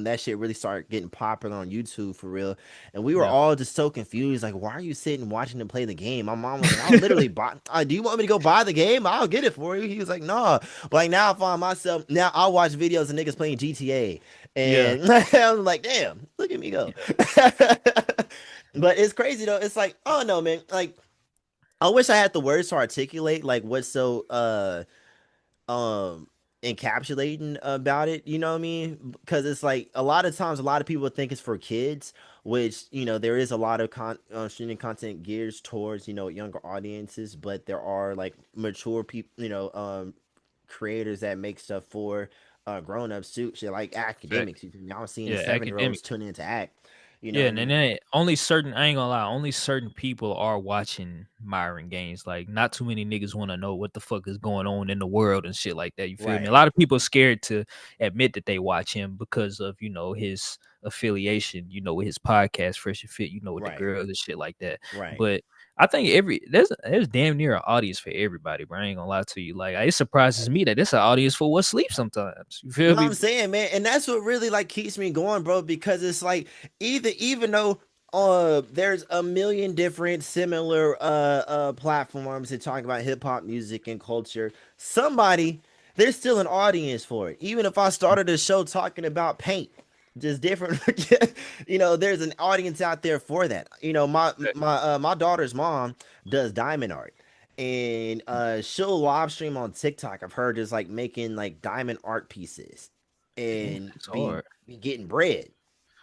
that shit really started getting popular on YouTube for real. And we were Yeah. all just so confused. Like, why are you sitting watching them play the game? My mom was like, I'll literally buy, do you want me to go buy the game? I'll get it for you. He was like, no. But like now I find myself, now I watch videos of niggas playing GTA. Yeah. And I'm like, damn, look at me go. Yeah. But it's crazy though. It's like, oh no, man. Like, I wish I had the words to articulate like what's so um encapsulating about it, you know what I mean? Because it's like a lot of times a lot of people think it's for kids, which there is a lot of streaming content geared towards younger audiences, but there are like mature people, creators that make stuff for grown-ups too, shit like Fact. academics. Y'all seeing Yeah, 7-year olds academic. tuning into act, you know Yeah, what I and then mean? only certain I ain't gonna lie, only certain people are watching Myron games. Like not too many niggas want to know what the fuck is going on in the world and shit like that. You feel me? A Right, lot of people scared to admit that they watch him because of, his affiliation, with his podcast, Fresh and Fit, with the right, girls and shit like that. right. But I think there's damn near an audience for everybody, bro. I ain't gonna lie to you. Like it surprises me that there's an audience for what sleep sometimes. You feel No, me? I'm saying, man, and that's what really like keeps me going, bro, because it's like even though there's a million different similar platforms that talk about hip hop music and culture, somebody there's still an audience for it. Even if I started a show talking about paint, just different there's an audience out there for that. My daughter's mom does diamond art, and she'll live stream on TikTok of her just like making like diamond art pieces Damn, and that's be, hard. be getting bread.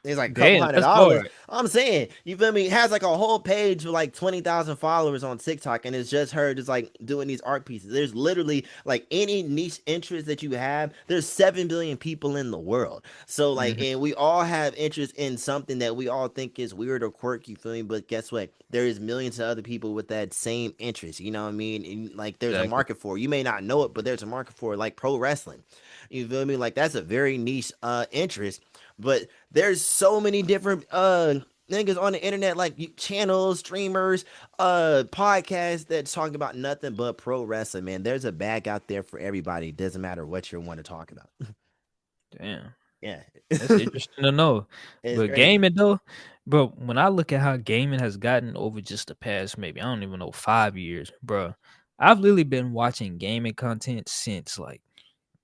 It's like a couple Damn, hundred that's dollars. hard. I'm saying, you feel me? Has like a whole page with like 20,000 followers on TikTok, and it's just her just like doing these art pieces. There's literally like any niche interest that you have, there's 7 billion people in the world. So, like, Mhm. and we all have interest in something that we all think is weird or quirky, you feel me? But guess what? There is millions of other people with that same interest, you know what I mean? And like, there's a Exactly. market for it. You may not know it, but there's a market for it, like pro wrestling. You feel me? Like, that's a very niche interest, but there's so many different niggas on the internet, like channels, streamers, podcasts that talk about nothing but pro wrestling, man. There's a bag out there for everybody. It doesn't matter what you want to talk about. Damn. Yeah. That's interesting to know. It's But crazy. gaming though, bro, when I look at how gaming has gotten over just the past maybe I don't even know 5 years, bro. I've literally been watching gaming content since like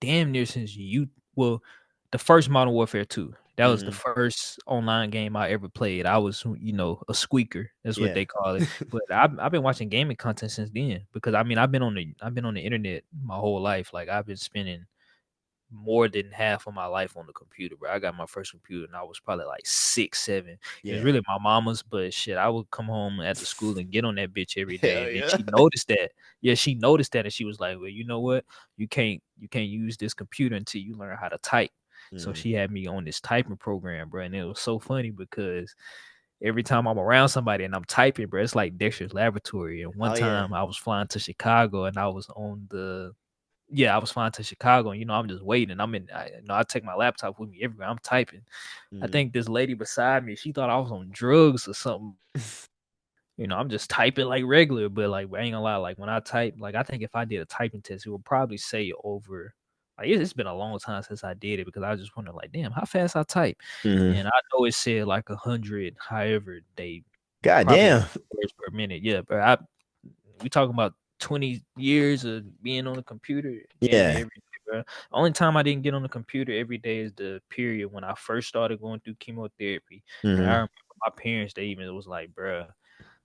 damn near since you well, the first Modern Warfare 2. That was the Hmm. first online game I ever played. I was, a squeaker. That's what Yeah. they call it. But I've been watching gaming content since then because I mean I've been on the internet my whole life. Like I've been spending more than half of my life on the computer, bro. I got my first computer and I was probably like 6, 7. It was Yeah. really my mama's, but shit, I would come home after school and get on that bitch every day. Hell And then yeah. she noticed that. Yeah, she noticed that and she was like, well, you know what? You can't use this computer until you learn how to type. So Hmm. she had me on this typing program, bro. And it was so funny because every time I'm around somebody and I'm typing, bro, it's like Dexter's Laboratory. And one Oh yeah. time I was flying to Chicago and I was on the yeah, I was flying to Chicago, and I'm just waiting. I take my laptop with me everywhere. I'm typing. I Hmm. think this lady beside me, she thought I was on drugs or something. I'm just typing like regular, but like I ain't gonna lie, like when I type, like I think if I did a typing test, it would probably say over. Like it's been a long time since I did it because I just wonder, like, damn, how fast I type, Hmm. and I know it said like 100. However, they God probably damn. words per minute. Yeah, but we talking about 20 years of being on the computer damn near Yeah. every day, bro. Only time I didn't get on the computer every day is the period when I first started going through chemotherapy. And I Hmm. remember my parents, they even was like, bro,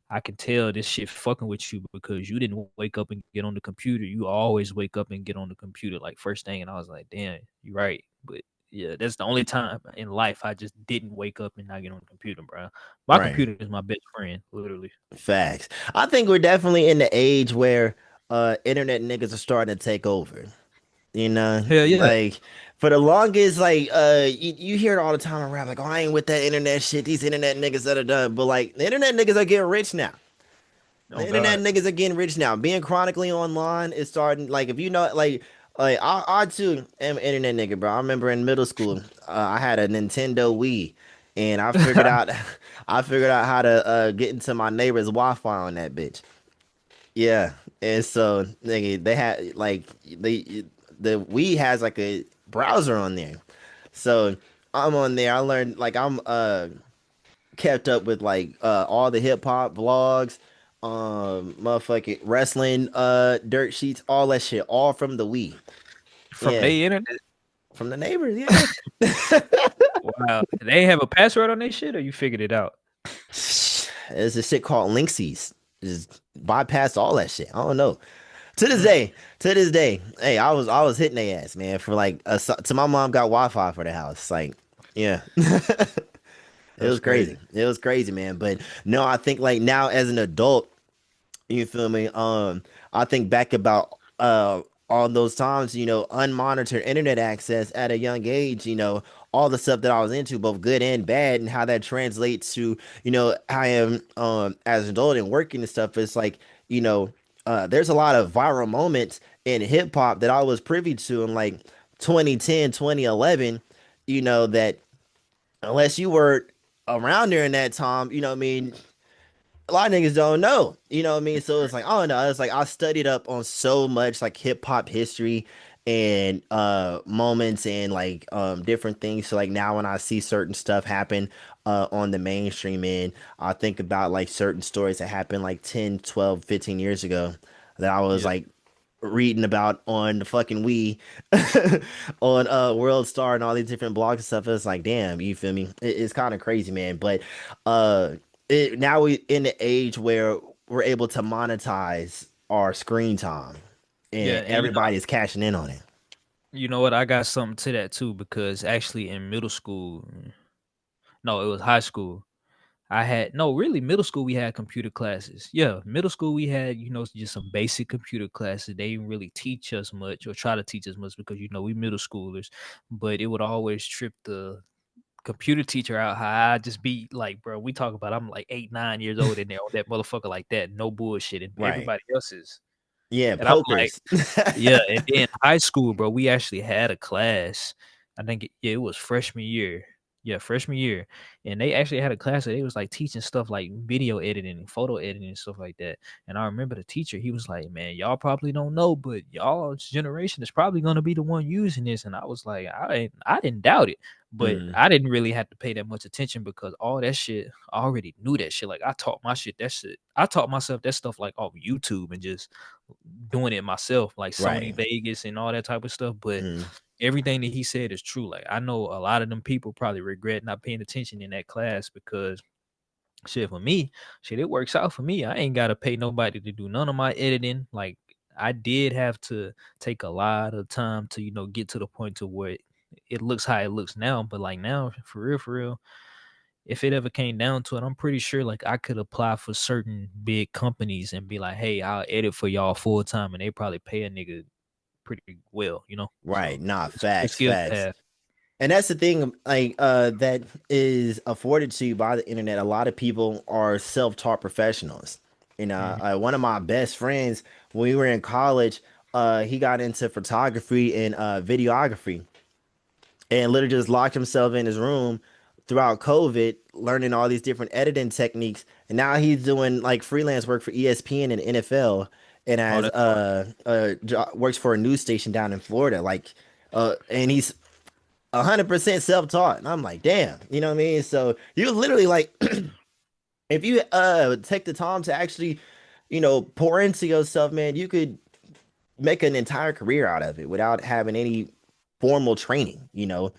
I can tell this shit fucking with you because you didn't wake up and get on the computer. You always wake up and get on the computer like first thing. And I was like, damn, you're right. But yeah, that's the only time in life I just didn't wake up and not get on the computer, bro. My Right. computer is my best friend, literally. Facts. I think we're definitely in the age where internet niggas are starting to take over. Hell yeah. Like for the longest, like you hear it all the time around, like, oh, I ain't with that internet shit. These internet niggas that are done, but like the internet niggas are getting rich now. The Oh internet God. niggas are getting rich now. Being chronically online is starting. Like if you know, like I too am an internet nigga, bro. I remember in middle school, I had a Nintendo Wii, and I figured out, I figured out how to get into my neighbor's Wi-Fi on that bitch. Yeah. And so they had like the Wii has like a browser on there. So I'm on there. I learned like I'm kept up with like all the hip hop vlogs, motherfucking wrestling dirt sheets, all that shit, all from the Wii. From Yeah, the internet. from the neighbors, yeah. Wow. They have a password on their shit, or you figured it out? There's a shit called Linksies. Just bypass all that shit. I don't know. Mm, To this day, hey, I was hitting their ass, man, for like to my mom got Wi-Fi for the house. Like, yeah. It that's was crazy. crazy. It was crazy, man. But no, I think like now as an adult, you feel me? I think back about all those times, unmonitored internet access at a young age, all the stuff that I was into, both good and bad, and how that translates to, I am as an adult and working and stuff. It's like, you know, there's a lot of viral moments in hip hop that I was privy to in like 2010, 2011, that unless you were around during that time, you know what I mean, a lot of niggas don't know. You know what I mean? So it's like, oh no, it's like I studied up on so much like hip hop history and moments and like different things. So like now when I see certain stuff happen on the mainstream end, I think about like certain stories that happened like 10, 12, 15 years ago that I was Yeah. like reading about on the fucking Wii on World Star and all these different blogs and stuff. It's like, damn, you feel me? It's kind of crazy, man. But uh now we in the age where we're able to monetize our screen time Yeah, and and everybody is cashing in on it. you know what? I got something to that too because actually in middle school, no, it was high school. I had no, really middle school we had computer classes. Yeah, middle school we had, just some basic computer classes. They didn't really teach us much or try to teach us much because we middle schoolers, but it would always trip the computer teacher out how I just be like, bro, we talk about I'm like 8, 9 years old in there on that motherfucker like that, no bullshit. And Right. everybody else is. Yeah, And I'm like, pokers. yeah, and then high school, bro, we actually had a class. I think it was freshman year. Yeah, freshman year. And they actually had a class that they was like teaching stuff like video editing and photo editing and stuff like that. And I remember the teacher, he was like, man, y'all probably don't know, but y'all's generation is probably gonna be the one using this. And I was like, I didn't doubt it. But Mm, I didn't really have to pay that much attention because all that shit, I already knew that shit. Like I taught myself that stuff like off YouTube and just doing it myself, like Sony right. Vegas and all that type of stuff. But Mm, everything that he said is true. Like I know a lot of them people probably regret not paying attention in that class because shit for me, shit, it works out for me. I ain't gotta pay nobody to do none of my editing. Like I did have to take a lot of time to, get to the point to where it looks how it looks now. But like now, for real, if it ever came down to it, I'm pretty sure like I could apply for certain big companies and be like, hey, I'll edit for y'all full time, and they probably pay a nigga pretty well. right. So Nah, it's a good facts, skill to facts. have. And that's the thing, like that is afforded to you by the internet. A lot of people are self-taught professionals. Mhm. One of my best friends when we were in college, he got into photography and videography, and literally just locked himself in his room throughout COVID, learning all these different editing techniques. And now he's doing like freelance work for ESPN and NFL, and Oh, as that's hard. works for a news station down in Florida. Like, and he's 100% self-taught. And I'm like, damn, you know what I mean? So you literally like, if you take the time to actually, pour into yourself, man, you could make an entire career out of it without having any formal training. Real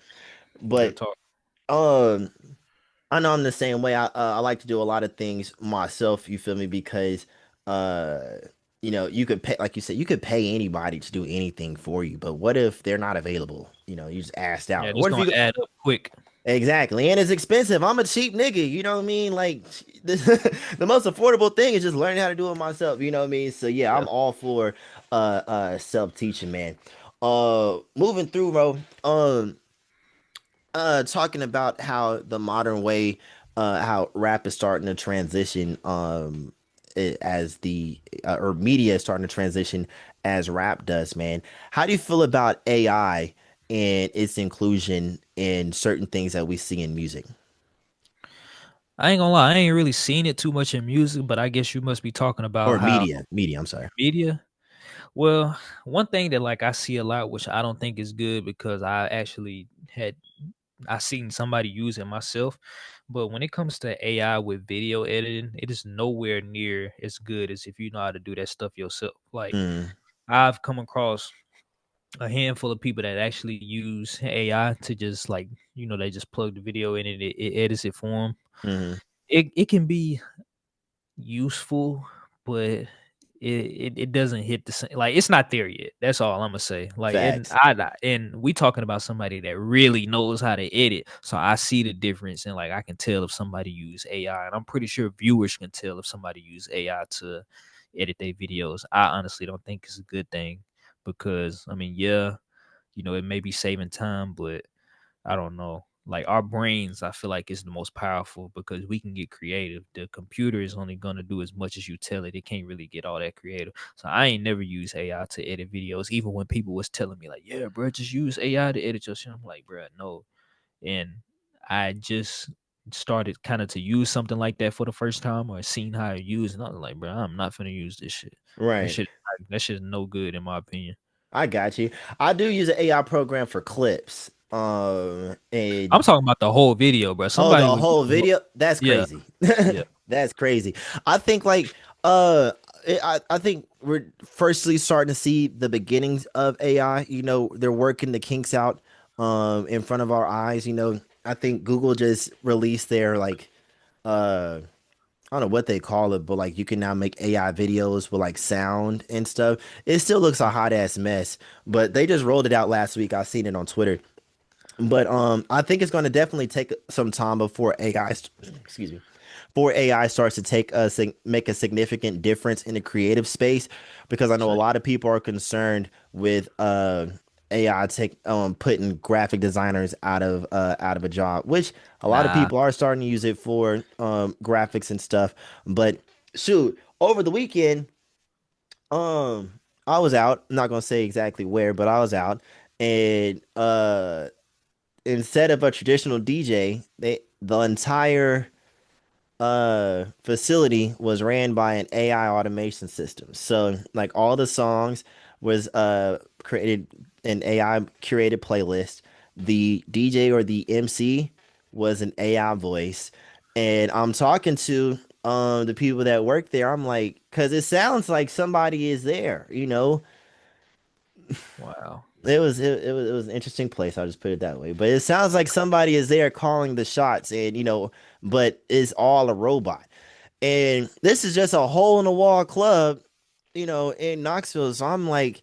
But talk. um I know I'm the same way. I like to do a lot of things myself, you feel me? Because uh you could pay, like you said, you could pay anybody to do anything for you, but what if they're not available? You just asked Yeah, out. just What if gonna you add up quick. exactly, and it's expensive. I'm a cheap nigga, you know what I mean? Like the most affordable thing is just learning how to do it myself, you know what I mean? So yeah, Yeah. I'm all for self-teaching, man. Moving through, bro. Talking about how the modern way, how rap is starting to transition, as the or media is starting to transition as rap does, man. How do you feel about AI and its inclusion in certain things that we see in music? I ain't gonna lie, I ain't really seen it too much in music, but I guess you must be talking about Or how media. I'm sorry. media. Well, one thing that like I see a lot, which I don't think is good because I actually had I seen somebody use it myself. But when it comes to AI with video editing, it is nowhere near as good as if you know how to do that stuff yourself. Like Mm, I've come across a handful of people that actually use AI to just like, they just plug the video in and it edits it for them. hmm. It can be useful, but it doesn't hit the same. Like it's not there yet. That's all I'm gonna say. Like, Facts. and we talking about somebody that really knows how to edit, so I see the difference, and like I can tell if somebody use AI, and I'm pretty sure viewers can tell if somebody use AI to edit their videos. I honestly don't think it's a good thing because I mean, yeah, it may be saving time, but I don't know. Like our brains, I feel like is the most powerful because we can get creative. The computer is only gonna do as much as you tell it. It can't really get all that creative. So I ain't never used AI to edit videos, even when people was telling me like, "Yeah, bro, just use AI to edit your shit." I'm like, bro, no. And I just started kind of to use something like that for the first time or seen how it used, and I was like, bro, I'm not gonna use this shit. That Right. shit, that shit is no good in my opinion. I got you. I do use an AI program for clips. I'm And talking about the whole video, bro. oh, Somebody the would use whole the whole, video? That's yeah, crazy. yeah. That's crazy. I think like uh I think we're firstly starting to see the beginnings of AI. They're working the kinks out in front of our eyes. I think Google just released their like I don't know what they call it, but like you can now make AI videos with like sound and stuff. It still looks a hot ass mess, but they just rolled it out last week. I seen it on Twitter. But I think it's going to definitely take some time before excuse me, before AI starts to make a significant difference in the creative space, because I know a lot of people are concerned with AI putting graphic designers out of a job, which a lot of Nah, people are starting to use it for graphics and stuff. But shoot, over the weekend, I was out. I'm not gonna say exactly where, but I was out, and instead of a traditional DJ, the entire facility was ran by an AI automation system. So like all the songs was created an AI curated playlist. The DJ or the MC was an AI voice. And I'm talking to the people that work there. I'm like, cause it sounds like somebody is there. wow. It was an interesting place. I'll just put it that way. But it sounds like somebody is there calling the shots, and but it's all a robot. And this is just a hole in the wall club, in Knoxville. So I'm like,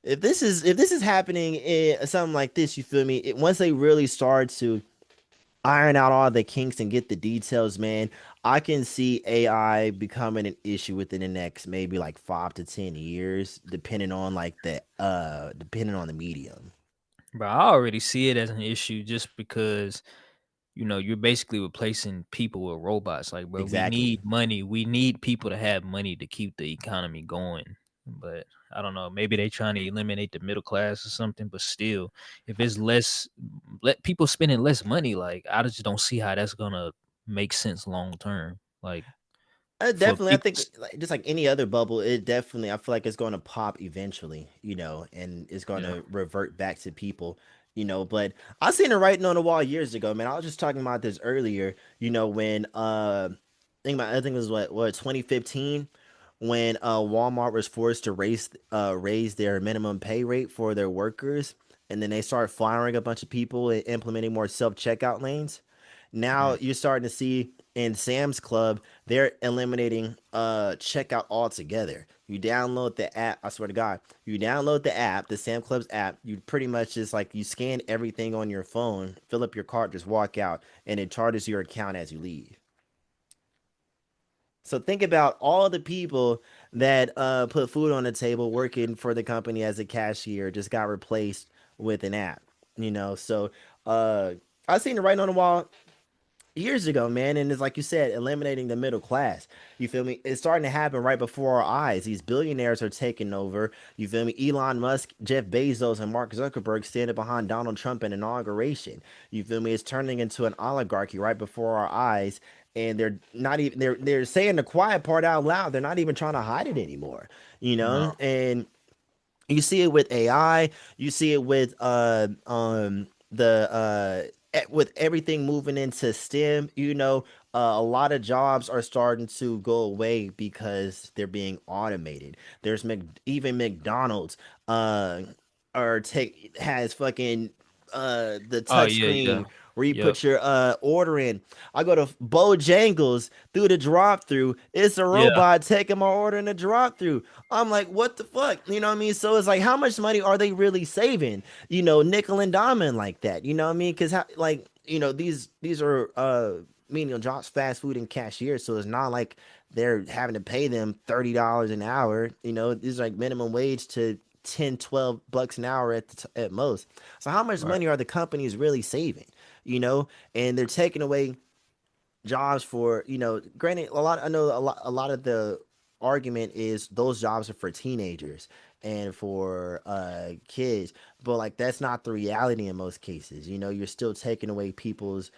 if this is happening in something like this, you feel me? Once they really start to iron out all the kinks and get the details, man, I can see AI becoming an issue within the next maybe like 5 to 10 years, depending on the medium. Bro, I already see it as an issue just because, you're basically replacing people with robots. Like, bro, we Exactly. need money. We need people to have money to keep the economy going. But I don't know. Maybe they trying to eliminate the middle class or something. But still, if it's let people spending less money, like I just don't see how that's gonna make sense long term. Like for Definitely, I people, think like, just like any other bubble, I feel like it's going to pop eventually, and it's going yeah, to revert back to people. But I seen it writing on the wall years ago, man. I was just talking about this earlier, when I think it was what 2015 when Walmart was forced to raise their minimum pay rate for their workers, and then they started firing a bunch of people and implementing more self checkout lanes. Now mm, you're starting to see in Sam's Club they're eliminating checkout altogether. You download the app, I swear to God, you download the app, the Sam Club's app, you pretty much just like you scan everything on your phone, fill up your cart, just walk out, and it charges your account as you leave. So think about all the people that put food on the table working for the company as a cashier just got replaced with an app. So uh I seen it right on the wall years ago, man. And it's like you said, eliminating the middle class. You feel me? It's starting to happen right before our eyes. These billionaires are taking over. You feel me? Elon Musk, Jeff Bezos, and Mark Zuckerberg standing behind Donald Trump in inauguration. You feel me? It's turning into an oligarchy right before our eyes. And they're not even they're saying the quiet part out loud. They're not even trying to hide it anymore. You know? No. And you see it with AI. You see it with the with everything moving into STEM. A lot of jobs are starting to go away because they're being automated. There's even McDonald's or take has fucking the Oh touch yeah, yeah. screen where you Yep. put your order in. I go to Bojangles through the drive through. It's a Yeah. robot taking my order in the drive through. I'm like, what the fuck? You know what I mean? So it's like, how much money are they really saving? Nickel and diamond like that. You know what I mean? Because like, these are menial jobs, fast food and cashiers. So it's not like they're having to pay them $30 an hour. These are like minimum wage to 10, $12 an hour at most. So how much Right. money are the companies really saving? And they're taking away jobs for, granted, a lot of the argument is those jobs are for teenagers and for kids, but like that's not the reality in most cases. You're still taking away people's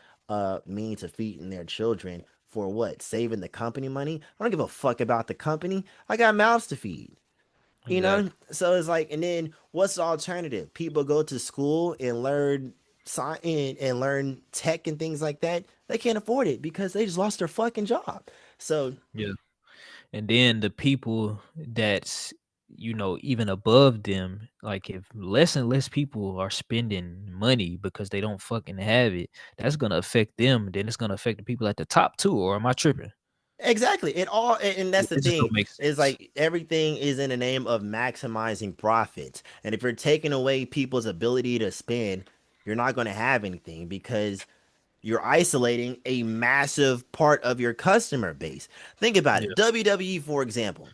means of feeding their children for what? Saving the company money? I don't give a fuck about the company. I got mouths to feed. Exactly. So it's like, and then what's the alternative? People go to school and learn science and learn tech and things like that. They can't afford it because they just lost their fucking job. So Yeah. And then the people that's, even above them, like if less and less people are spending money because they don't fucking have it, that's gonna affect them. Then it's gonna affect the people at the top too. Or am I tripping? exactly, it all, and that's the It just thing, don't make is sense. like everything is in the name of maximizing profits. And if you're taking away people's ability to spend, you're not going to have anything because you're isolating a massive part of your customer base. Think about it. Yeah. WWE, for example,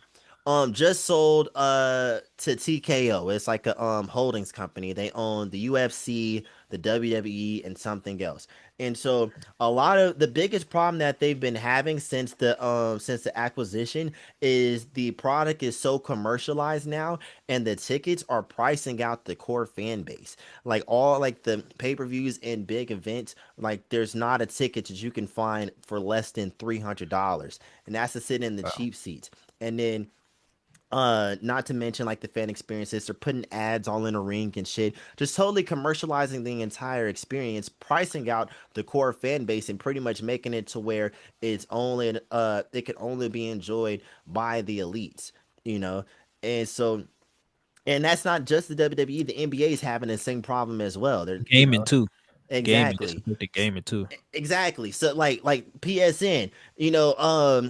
just sold to TKO. It's like a holdings company. They own the UFC, the WWE, and something else. And so a lot of the biggest problem that they've been having since the acquisition is the product is so commercialized now, and the tickets are pricing out the core fan base. Like all like the pay-per-views and big events, like there's not a ticket that you can find for less than $300, and that's to sit in the Wow. cheap seats. And then not to mention like the fan experiences, they're putting ads all in a ring and shit, just totally commercializing the entire experience, pricing out the core fan base and pretty much making it to where it can only be enjoyed by the elites, you know and so, and that's not just the WWE. The NBA is having the same problem as well. They're, Gaming too. Gaming. It's exactly. affected gaming too. Exactly. So like PSN,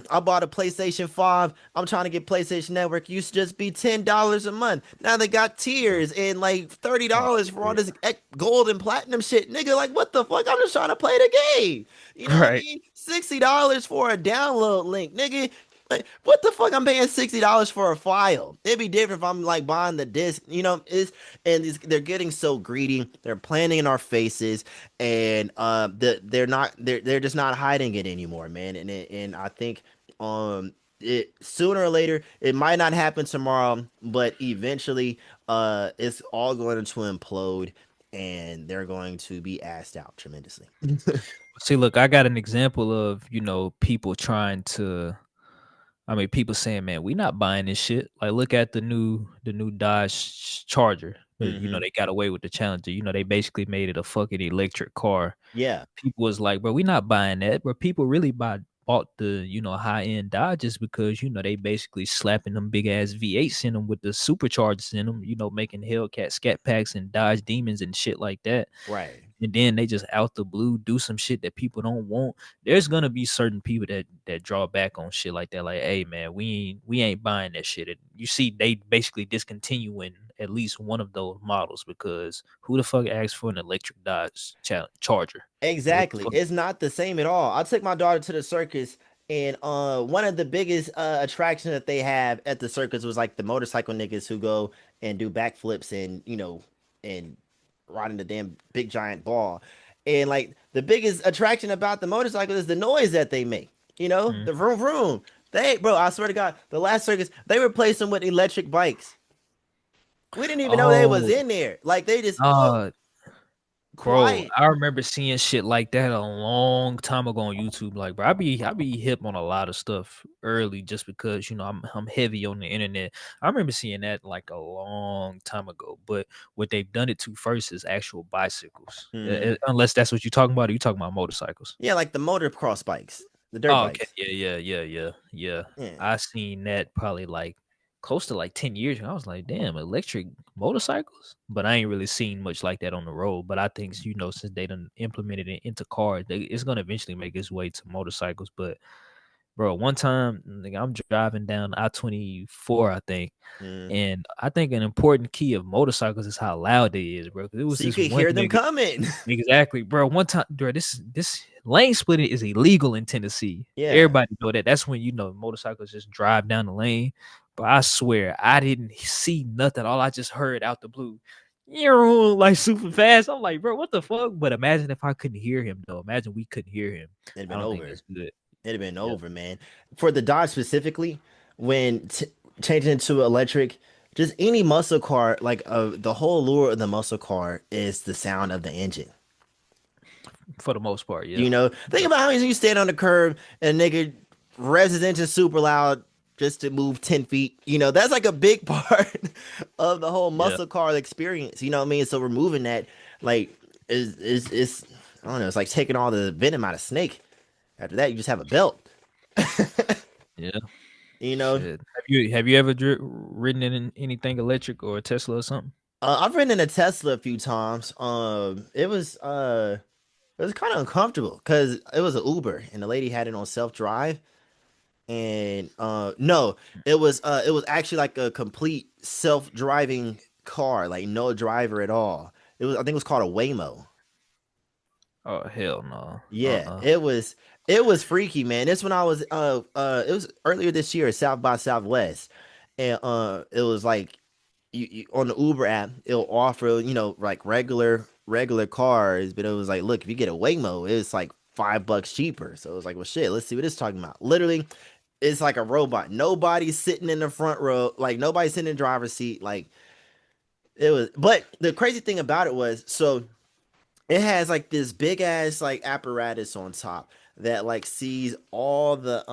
I bought a PlayStation 5. I'm trying to get PlayStation Network. Used to just be $10 a month. Now they got tiers and like Oh $30 for all shit. this gold and platinum shit. Nigga, like what the fuck? I'm just trying to play the game. You know what I Right. mean? $60 for a download link. Nigga, like, what the fuck? I'm paying $60 for a file. It'd be different if I'm like buying the disc. They're getting so greedy. They're planning in our faces, and they're just not hiding it anymore, man. And I think it sooner or later it might not happen tomorrow, but eventually it's all going to implode, and they're going to be asked out tremendously. See, look, I got an example of, people trying to people saying, "Man, we not buying this shit." Like, look at the new Dodge Charger. Hmm. They got away with the Challenger. They basically made it a fucking electric car. Yeah. People was like, "Bro, we not buying that." But people really bought the, high end Dodges because, they basically slapping them big ass V8s in them with the superchargers in them, making Hellcat Scat Packs and Dodge Demons and shit like that. Right. And then they just out the blue do some shit that people don't want. There's gonna be certain people that draw back on shit like that. Like, hey man, we ain't buying that shit. And you see, they basically discontinuing at least one of those models because who the fuck asked for an electric Dodge Charger? Like, what the Exactly. fuck? It's not the same at all. I took my daughter to the circus, and one of the biggest attractions that they have at the circus was like the motorcycle niggas who go and do backflips and riding the damn big giant ball. And like the biggest attraction about the motorcycle is the noise that they make. You know, Mm. the vroom vroom. They, bro, I swear to God, the last circus they replaced them with electric bikes. We didn't even know they was Oh, in there. Like they just uh, bro, quiet. I remember seeing shit like that a long time ago on YouTube. Like, bro, I be hip on a lot of stuff early just because I'm heavy on the internet. I remember seeing that like a long time ago. But what they've done it to first is actual bicycles. Mm. Unless that's what you're talking about, or you talking about motorcycles? Yeah, like the motocross bikes, the dirt Oh, okay. bikes. Yeah. Yeah, I seen that probably like close to like 10 years ago. I was like, damn, electric motorcycles? But I ain't really seen much like that on the road. But I think, since they done implemented it into cars, it's gonna eventually make its way to motorcycles. But bro, one time nigga, I'm driving down I-24, I think. mm. And I think an important key of motorcycles is how loud they is, bro. 'Cause it was So you this could one hear them nigga. coming. Exactly, bro. One time, bro, this lane splitting is illegal in Tennessee. Yeah, Everybody know that. That's when motorcycles just drive down the lane. But I swear, I didn't see nothing. All I just heard out the blue, like super fast. I'm like, bro, what the fuck? But imagine if I couldn't hear him though. Imagine we couldn't hear him. it'd I been don't think over. that's good. It'd been Yeah, over, man. For the Dodge specifically, when changing to electric, just any muscle car, like the whole lure of the muscle car is the sound of the engine. for the most part, yeah. You know, think Yeah. about how many you stand on the curb and nigga revs his engine super loud just to move 10 feet. You know, that's like a big part of the whole Yeah. muscle car experience. You know what I mean? So removing that, like, is I don't know, it's like taking all the venom out of snake. After that, you just have a belt. Yeah. You know, Shit. Have you ever ridden in anything electric or a Tesla or something? I've ridden in a Tesla a few times. It was kind of uncomfortable because it was an Uber and the lady had it on self drive. And no, it was actually like a complete self driving car, like no driver at all. It was I think it was called a Waymo. Oh hell no. Yeah, it was freaky, man. This when I was it was earlier this year, South by Southwest, and it was like you on the Uber app, it'll offer like regular cars, but it was like, look, if you get a Waymo, it's like $5 cheaper. So it was like, well, shit, let's see what it's talking about. Literally, it's like a robot. Nobody's sitting in the front row, like nobody's sitting in the driver's seat. Like it was, but the crazy thing about it was, so it has like this big ass like apparatus on top that like sees all the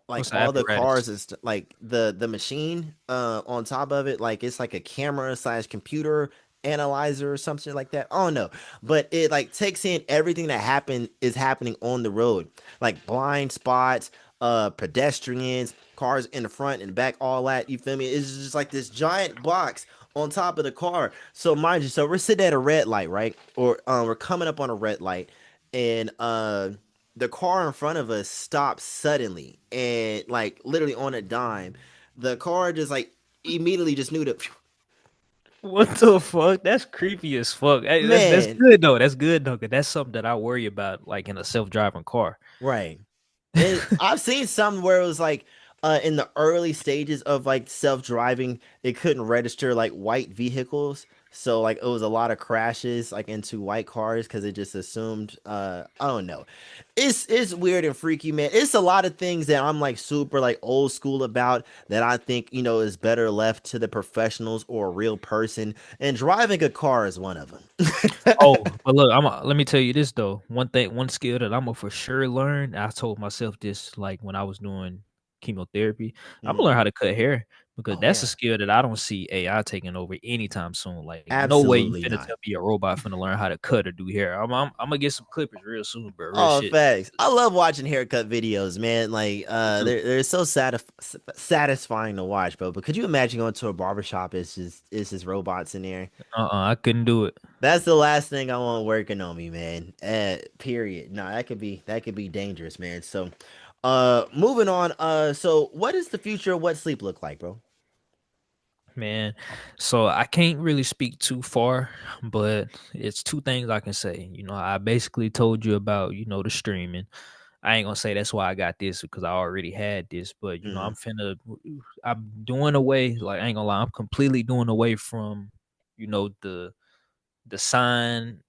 like What's the all the apparatus? cars and like the machine on top of it, like it's like a camera slash computer analyzer or something like that. I don't know, but it like takes in everything that happening on the road, like blind spots, pedestrians, cars in the front and back, all that. You feel me? It's just like this giant box on top of the car. So mind you, so we're sitting at a red light, right? Or we're coming up on a red light, and the car in front of us stops suddenly and like literally on a dime. The car just like immediately just knew that What the fuck? That's creepy as fuck. Hey, that's man, good though. That's good though, 'cause that's something that I worry about, like in a self-driving car. right. And I've seen some where it was like in the early stages of like self-driving, it couldn't register like white vehicles. So like it was a lot of crashes like into white cars because it just assumed I don't know. It's weird and freaky, man. It's a lot of things that I'm like super like old school about that I think, is better left to the professionals or a real person. And driving a car is one of them. Oh, but look, let me tell you this though. One skill that I'm gonna for sure learn. I told myself this like when I was doing chemotherapy. I'm gonna Mm. learn how to cut hair because Oh that's a yeah. skill that I don't see AI taking over anytime soon. Like, no way you Absolutely finna not. tell me a robot finna learn how to cut or do hair. I'm gonna get some clippers real soon, bro. Real Oh, shit. facts. I love watching haircut videos, man. Like, Me too. they're so satisfying to watch, bro. But could you imagine going to a barbershop? It's just robots in there. I couldn't do it. That's the last thing I want working on me, man. Period. No, that could be dangerous, man. So, moving on. So what is the future of what sleep look like, bro? Man, so I can't really speak too far, but it's two things I can say. I basically told you about, the streaming. I ain't gonna say that's why I got this because I already had this, but Mm, I'm doing away, like I ain't gonna lie, I'm completely doing away from, the sign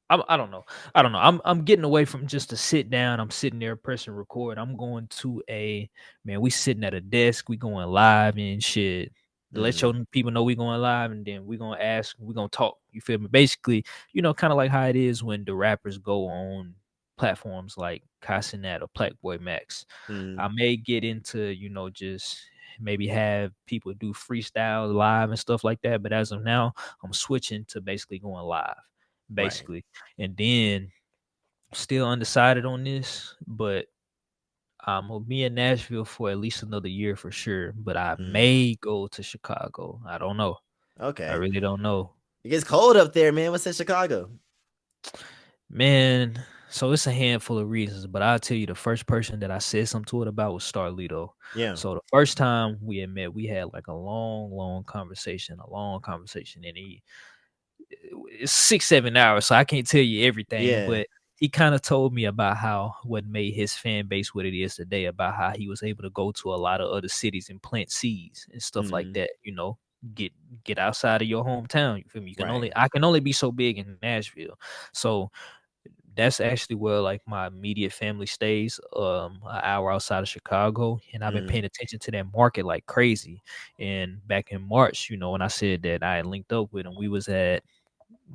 I don't know. I don't know. I'm getting away from just to sit down. I'm sitting there pressing record. I'm going to a man. We sitting at a desk. We going live and shit. To let Mm, your people know we going live, and then we gonna ask. We gonna talk. You feel me? Basically, kind of like how it is when the rappers go on platforms like Cassinet or Blackboy Max. mm, I may get into just maybe have people do freestyle live and stuff like that. But as of now, I'm switching to basically going live, right. basically. And then still undecided on this, but I'm gonna be in Nashville for at least another year for sure. But I Mm, may go to Chicago. I don't know. I okay. really don't know. It gets cold up there, man. What's in Chicago? Man, so it's a handful of reasons, but I'll tell you the first person that I said something to it about was Starlito. Yeah. So the first time we had met, we had like a long conversation, and it's 6 7 hours, so I can't tell you everything, Yeah. but he kind of told me about how what made his fan base what it is today, about how he was able to go to a lot of other cities and plant seeds and stuff like Mm, that. Get get outside of your hometown. You feel me? right. I can only be so big in Nashville. So that's actually where like my immediate family stays, an hour outside of Chicago, and I've been Mm, paying attention to that market like crazy. And back in March, when I said that I had linked up with him, we was at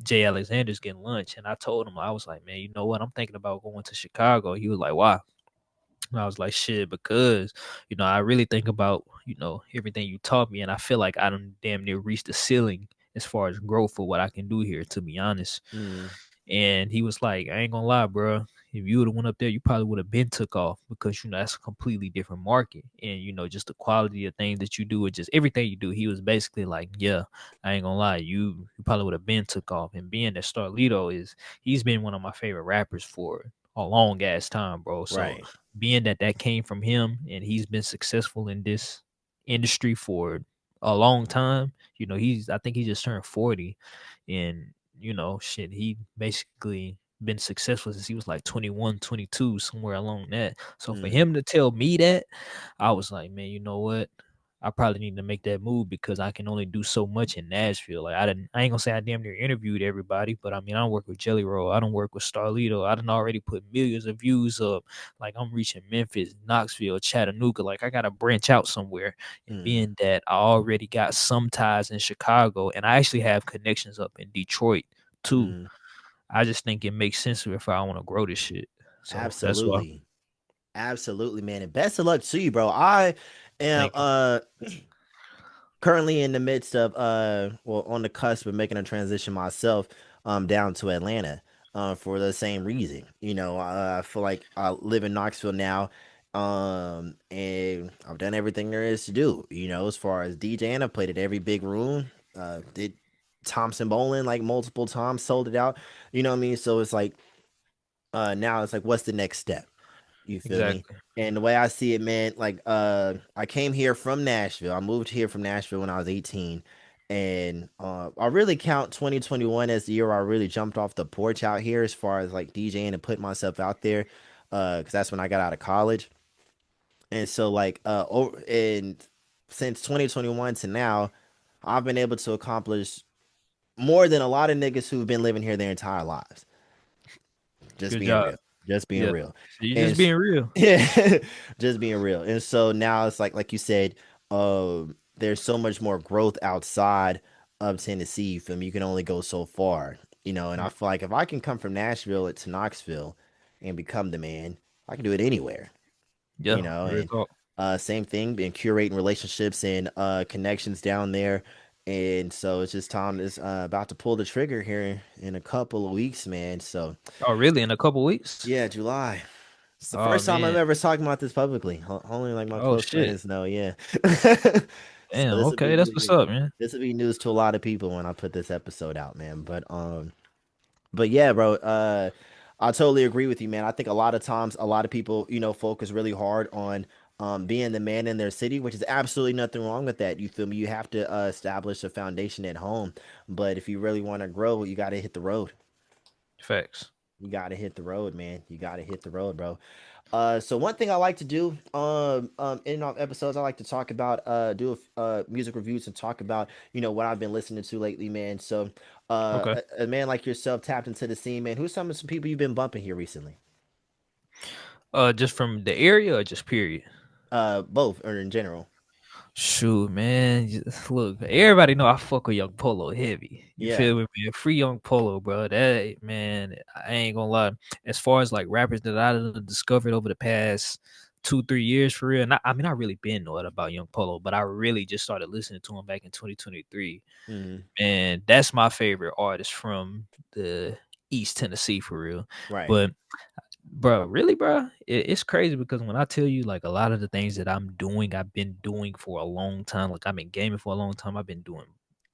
Jay Alexander's getting lunch, and I told him, I was like, man, you know what? I'm thinking about going to Chicago. He was like, why? And I was like, shit, because I really think about everything you taught me, and I feel like I done damn near reached the ceiling as far as growth for what I can do here. To be honest, mm, and he was like, I ain't gonna lie, bro. If you would have went up there, you probably would have been took off because that's a completely different market, and just the quality of things that you do, or just everything you do. He was basically like, yeah, I ain't gonna lie, you probably would have been took off. And being that Starlito he's been one of my favorite rappers for a long ass time, bro. So right. being that came from him, and he's been successful in this industry for a long time, I think he just turned 40, and shit, he basically been successful since he was like 21, 22, somewhere along that. So for Mm, him to tell me that, I was like, man, you know what? I probably need to make that move because I can only do so much in Nashville. Like I ain't gonna say I damn near interviewed everybody, but I mean I don't work with Jelly Roll, I don't work with Starlito, I done already put millions of views up. Like I'm reaching Memphis, Knoxville, Chattanooga. Like I gotta branch out somewhere. And mm, being that I already got some ties in Chicago, and I actually have connections up in Detroit too. mm. I just think it makes sense if I want to grow this shit. So that's why. Absolutely. Absolutely, man. And best of luck to you, bro. I am Thank you. currently in the midst of well, on the cusp of making a transition myself down to Atlanta for the same reason. I feel like I live in Knoxville now, and I've done everything there is to do, as far as DJing. I played at every big room, did Thompson Bowling like multiple times, sold it out, you know what I mean? So it's like now it's like, what's the next step? You feel me? Exactly. And the way I see it, man, like I came here from Nashville. I moved here from Nashville when I was 18. And I really count 2021 as the year where I really jumped off the porch out here as far as like DJing and putting myself out there. Cause that's when I got out of college. And so like and since 2021 to now, I've been able to accomplish more than a lot of niggas who've been living here their entire lives. Just Good being job. real. Just being Yeah. real. So you And just being real. yeah, just being real. And so now it's like you said, there's so much more growth outside of Tennessee. You feel me? You can only go so far, and I Yeah. feel like if I can come from Nashville to Knoxville and become the man, I can do it anywhere, Yeah. Real and talk. same thing, been curating relationships and connections down there. And so it's just time is about to pull the trigger here in a couple of weeks, man. So Oh, really? In a couple weeks? yeah, July. It's the Oh first time I'm man. ever talking about this publicly. Only like my Oh close shit. friends know. Yeah. So Damn. this would be Okay, that's what's up, man. this would be news to a lot of people when I put this episode out, man. But yeah, bro. I totally agree with you, man. I think a lot of times, a lot of people, focus really hard on being the man in their city, which is absolutely nothing wrong with that. You feel me? You have to establish a foundation at home, but if you really want to grow, you got to hit the road. Facts. You got to hit the road, man. You got to hit the road, bro. So one thing I like to do, in and off episodes, I like to talk about, do music reviews and talk about, what I've been listening to lately, man. So, Okay. a man like yourself tapped into the scene, man. Who's some people you've been bumping here recently? Just from the area or just period? Both or in general. Shoot, man. Look, everybody know I fuck with Young Polo heavy. You Yeah. feel me, man? Free Young Polo, bro. That man, I ain't gonna lie. As far as like rappers that I done discovered over the past 2, 3 years for real, and I mean I really been knowing about Young Polo, but I really just started listening to him back in 2023. Hmm. And that's my favorite artist from the East Tennessee for real. Right. But bro, really, bro, it's crazy because when I tell you like a lot of the things that I'm doing, I've been doing for a long time. Like I've been gaming for a long time. I've been doing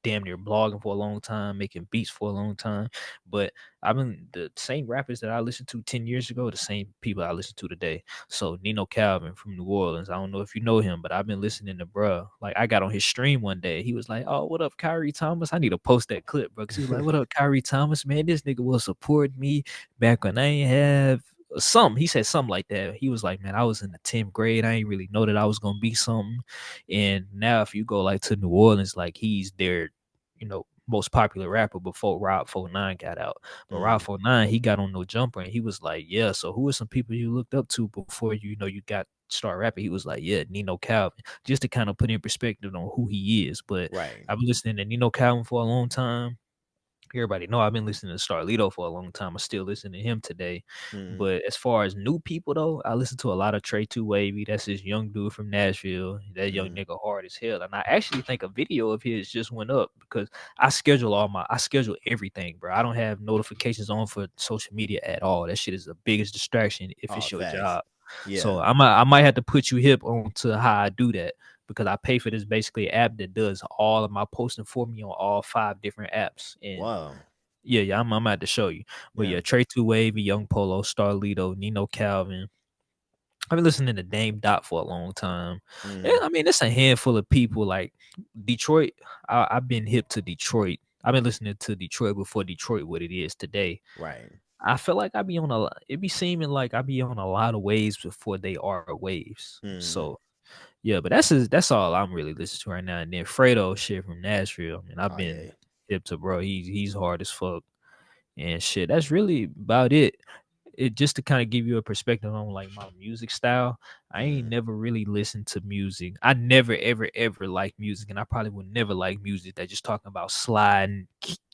damn near blogging for a long time, making beats for a long time. But I've been the same rappers that I listened to 10 years ago, the same people I listen to today. So Nino Calvin from New Orleans. I don't know if you know him, but I've been listening to bruh. Like I got on his stream one day. He was like, "Oh, what up, Kyree Thomas? I need to post that clip, bro." Cause he was like, "What up, Kyree Thomas? Man, this nigga will support me back when I ain't have some." He said something like that. He was like, "Man, I was in the 10th grade. I ain't really know that I was gonna be something." And now if you go like to New Orleans, like he's their, most popular rapper before Rob 49 got out. But Rob Hmm. 49, he got on No Jumper and he was like, "Yeah, so who are some people you looked up to before you got start rapping?" He was like, "Yeah, Nino Calvin." Just to kind of put in perspective on who he is. But Right. I've been listening to Nino Calvin for a long time. Everybody know I've been listening to Starlito for a long time. I still listen to him today. Hmm. But as far as new people though, I listen to a lot of Trey Two Wavy. That's this young dude from Nashville. That young Hmm. nigga hard as hell. And I actually think a video of his just went up because I schedule everything, bro. I don't have notifications on for social media at all. That shit is the biggest distraction if Oh, it's your facts. job. So Yeah. I might have to put you hip on to how I do that because I pay for this basically app that does all of my posting for me on all 5 different apps. And Whoa. yeah, I'm about to show you. But Yeah. yeah, Trey Two Wavy, Young Polo, Starlito, Nino Calvin. I've been listening to Dame Dot for a long time. Yeah, Hmm. I mean, it's a handful of people like Detroit. I've been hip to Detroit. I've been listening to Detroit before Detroit what it is today. Right. I feel like I be on a. It be seeming like I be on a lot of waves before they are waves. Hmm. So yeah, but that's all I'm really listening to right now. And then Fredo shit from Nashville. I mean, I've Oh been yeah. hip to bro. He's hard as fuck. And shit, that's really about it. It just to kind of give you a perspective on like my music style. I ain't Hmm. never really listened to music. I never ever ever like music, and I probably would never like music that just talking about sliding,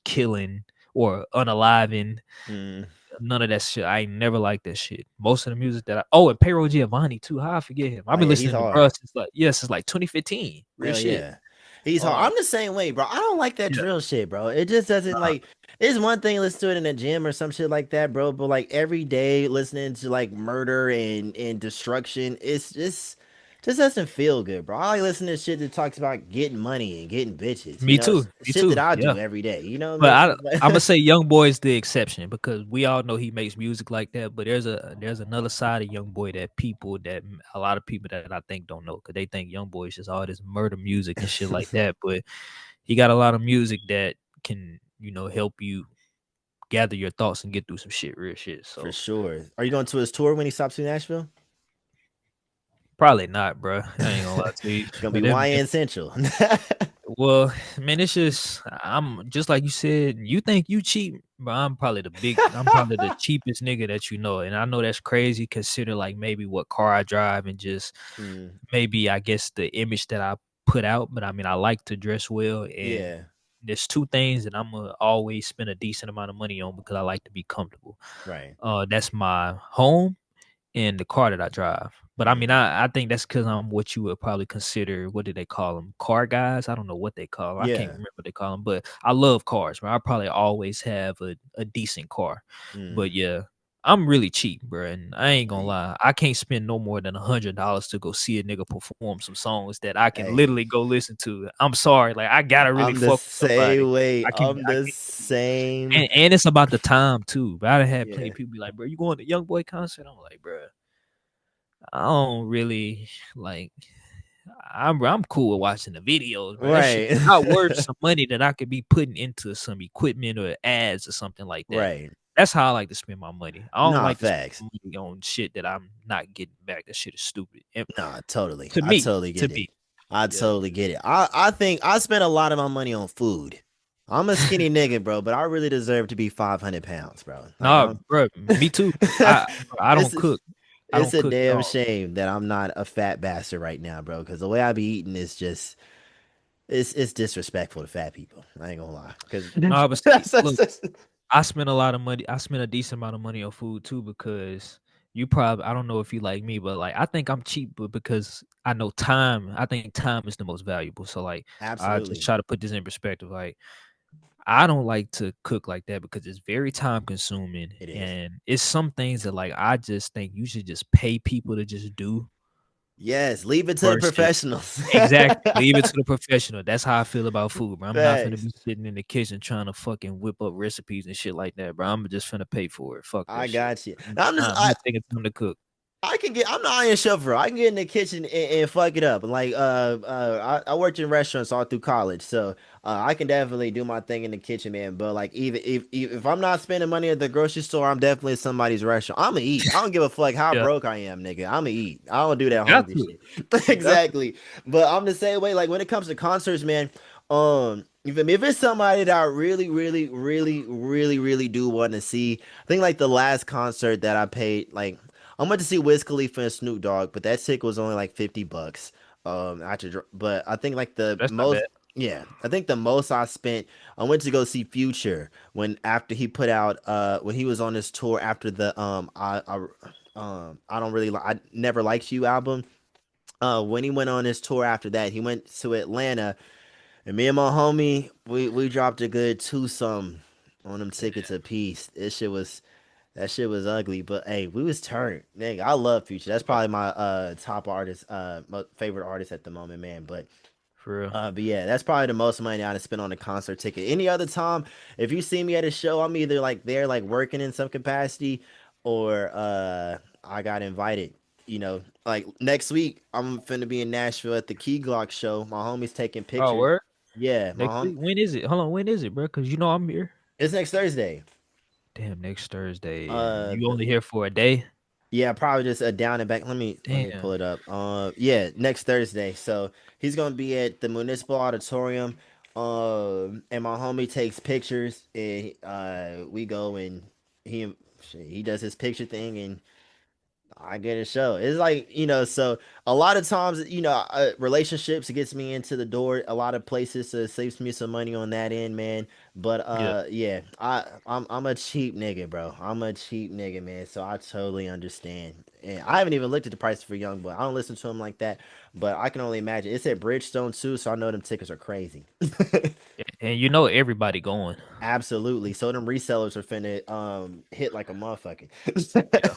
killing, or unaliving. Hmm. None of that shit. I ain't never liked that shit. Most of the music that and Payroll Giovanni too. How I forget him? Oh I've been yeah. He's listening to bro hard. since like 2015. Real Hell shit. yeah. He's hard. Uh, I'm the same way, bro. I don't like that yeah. drill shit, bro. It just doesn't Nah. like it's one thing to listen to it in the gym or some shit like that, bro. But like every day listening to like murder and destruction, it's just doesn't feel good, bro. I like listening to shit that talks about getting money and getting bitches, Me too. Me shit that too. I Yeah. do every day. You know what But I I'm gonna mean? say Young Boy is the exception because we all know he makes music like that. But there's another side of Young Boy that a lot of people that I think don't know because they think Young Boy is just all this murder music and shit like that. But he got a lot of music that can help you gather your thoughts and get through some shit, real shit. For So sure. Are you going to his tour when he stops in Nashville? probably not, bro. I ain't gonna lie to you. It's gonna be But YN Central. well, man, it's just I'm just like you said. You think you cheap, but I'm probably the cheapest nigga that you know, and I know that's crazy. Consider like maybe what car I drive and just Mm, maybe I guess the image that I put out. But I mean, I like to dress well, and yeah, there's two things that I'm gonna always spend a decent amount of money on because I like to be comfortable. right. That's my home in the car that I drive. But I mean, Mm, I think that's because I'm what you would probably consider, what do they call them? Car guys? I don't know what they call 'em. I can't yeah. remember what they call them, but I love cars, bro. I probably always have a decent car. Mm, But yeah, I'm really cheap, bro. And I ain't gonna hey, lie, I can't spend no more than $100 to go see a nigga perform some songs that I can hey. literally go listen to. I'm sorry, like I gotta really I'm the fuck with somebody. same way. I'm I the can't. same. And it's about the time too. But I done had plenty Yeah. of people be like, bro, you going to Young Boy concert? I'm like, bro. I don't really like. I'm cool with watching the videos, bro. That shit's Right. not worth some money that I could be putting into some equipment or ads or something like that. Right. That's how I like to spend my money. I don't Nah, like to spend facts. my money on shit that I'm not getting back. That shit is stupid. And Nah, totally. to I me, totally to get it. me, I yeah. totally get it. I think I spend a lot of my money on food. I'm a skinny nigga, bro, but I really deserve to be 500 pounds, bro. Like Nah, I'm bro, me too. I it's don't cook. I it's don't a cook at damn all. shame that I'm not a fat bastard right now, bro, because the way I be eating is just it's disrespectful to fat people. I ain't gonna lie. Cause Nah, but see, look, that's I spend a lot of money. I spend a decent amount of money on food too because you probably I don't know if you like me, but like I think I'm cheap, but because I know time, I think time is the most valuable. So like I just absolutely try to put this in perspective. Like I don't like to cook like that because it's very time consuming it is. and it's some things that like I just think you should just pay people to just do Yes, leave it to the versus professionals. exactly. Leave it to the professional. That's how I feel about food, bro. I'm not finna Thanks. be sitting in the kitchen trying to fucking whip up recipes and shit like that, bro. I'm just finna pay for it. Fuck that I shit. got you. I'm just I'm not taking time to cook. I can get. I'm the iron chauffeur. I can get in the kitchen and fuck it up. Like I worked in restaurants all through college, so I can definitely do my thing in the kitchen, man. But like even if I'm not spending money at the grocery store, I'm definitely at somebody's restaurant. I'ma eat. I don't give a fuck how Yeah, broke I am, nigga. I'ma eat. I don't do you that got hungry to. shit. You got to. Exactly. But I'm the same way. Like when it comes to concerts, man. You feel me? If it's somebody that I really, really, really, really, really do want to see, I think like the last concert that I paid, like I went to see Wiz Khalifa and Snoop Dogg, but that ticket was only like $50. But I think like the That's not most, bad. yeah, I think the most I spent, I went to go see Future when after he put out, when he was on his tour after the I don't really I never liked you album. When he went on his tour after that, he went to Atlanta, and me and my homie, we dropped a good two some on them tickets a piece. That shit was ugly, but hey, we was turned. Nigga, I love Future. That's probably my top artist, my favorite artist at the moment, man. For real. But yeah, that's probably the most money I'd spend on a concert ticket. Any other time, if you see me at a show, I'm either like there, like working in some capacity, or I got invited. You know, like next week, I'm finna be in Nashville at the Key Glock show. My homie's taking Oh, pictures. word? Yeah, my Next hom. week? When is it? Hold on, when is it, bro? Because you know I'm here. It's next Thursday. Damn, next Thursday, and Uh, you only here for a day. Yeah, probably just a down and back. Let me pull Damn. it up. Yeah, next Thursday. So he's gonna be at the Municipal Auditorium. And my homie takes pictures, and we go and he he does his picture thing, and I get a show. It's like, so a lot of times, relationships it gets me into the door. A lot of places so it saves me some money on that end, man. But Yeah. yeah, I'm a cheap nigga, bro. I'm a cheap nigga, man. So I totally understand. And I haven't even looked at the price for Young, but I don't listen to him like that. But I can only imagine. It's at Bridgestone too, so I know them tickets are crazy. And you know everybody going. Absolutely. So them resellers are finna hit like a motherfucker. Yeah.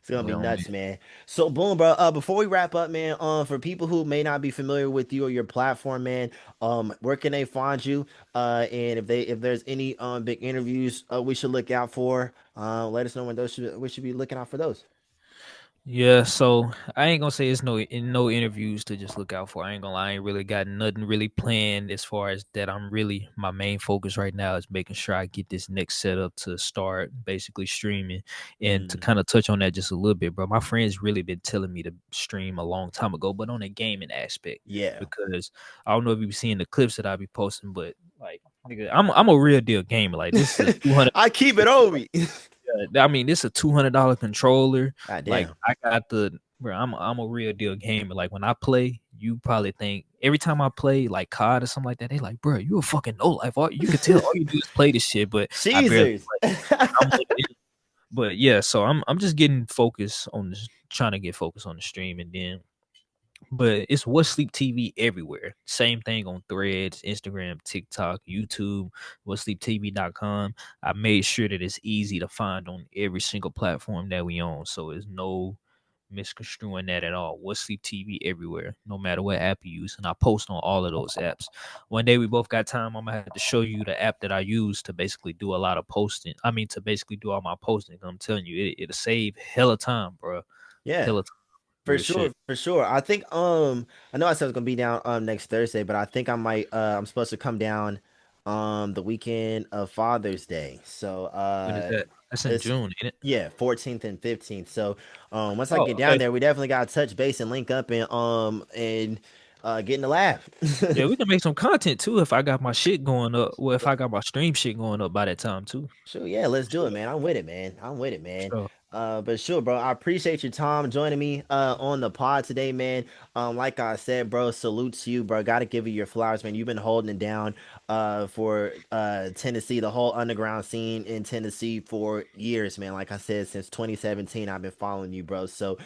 It's gonna be Yeah, on me. nuts, man. So boom, bro. Before we wrap up, man, for people who may not be familiar with you or your platform, man, where can they find you? And if there's any big interviews we should look out for, let us know when we should be looking out for those. Yeah, so I ain't gonna say it's no interviews to just look out for. I ain't gonna lie, I ain't really got nothing really planned as far as that. I'm really my main focus right now is making sure I get this next setup to start basically streaming. And to Mm, kind of touch on that just a little bit, bro. My friends really been telling me to stream a long time ago, but on a gaming aspect. yeah. Because I don't know if you've seen the clips that I be posting, but like nigga, I'm a real deal gamer. Like this is a 200. I keep it on me. I mean, this a $200 controller. God Like damn. I got the bro. I'm a real deal gamer. Like when I play, you probably think every time I play like COD or something like that, they like, bro, you a fucking no life. You could tell all you do is play this shit, but I barely Caesars. play. I'm one of them. But yeah, so I'm just getting focused on this, trying to get focused on the stream, and then but it's What Sleep TV everywhere. Same thing on Threads, Instagram, TikTok, YouTube, whatsleeptv.com. I made sure that it's easy to find on every single platform that we own. So there's no misconstruing that at all. What Sleep TV everywhere, no matter what app you use. And I post on all of those apps. One day we both got time. I'm gonna have to show you the app that I use to basically do a lot of posting. I mean to basically do all my posting. I'm telling you, it'll save hella time, bro. Yeah. Hella time. For Real sure, shit. for sure. I think I know I said I was gonna be down next Thursday, but I think I might I'm supposed to come down the weekend of Father's Day. So When is that? That's in It's June, ain't it? yeah, 14th and 15th. So once I Oh, get down okay. there, we definitely gotta touch base and link up and get in the lab. Yeah, we can make some content too if I got my shit going up. Well, if I got my stream shit going up by that time too. Sure, yeah, let's do it, Sure. man. I'm with it, man. I'm with it, For man. sure. But sure, bro. I appreciate your time joining me on the pod today, man. Like I said, bro, salute to you, bro. Gotta give you your flowers, man. You've been holding it down for Tennessee, the whole underground scene in Tennessee for years, man. Like I said, since 2017, I've been following you, bro. So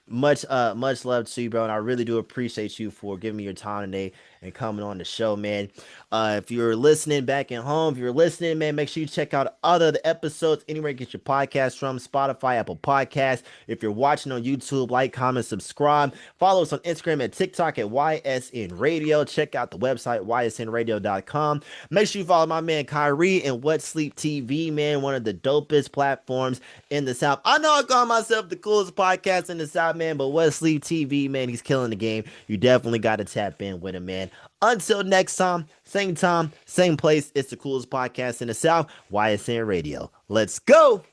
much love to you, bro. And I really do appreciate you for giving me your time today and coming on the show, man. If you're listening back at home, if you're listening, man, make sure you check out other of the episodes anywhere you get your podcast from, Spotify, Apple Podcasts. If you're watching on YouTube, like, comment, subscribe. Follow us on Instagram and TikTok at YSN Radio. Check out the website, ysnradio.com. Make sure you follow my man Kyree and What Sleep TV, man, one of the dopest platforms in the South. I know I call myself the coolest podcast in the South, man, but What Sleep TV, man, he's killing the game. You definitely got to tap in with him, man. Until next time, same place. It's the coolest podcast in the South, YSN Radio. Let's go.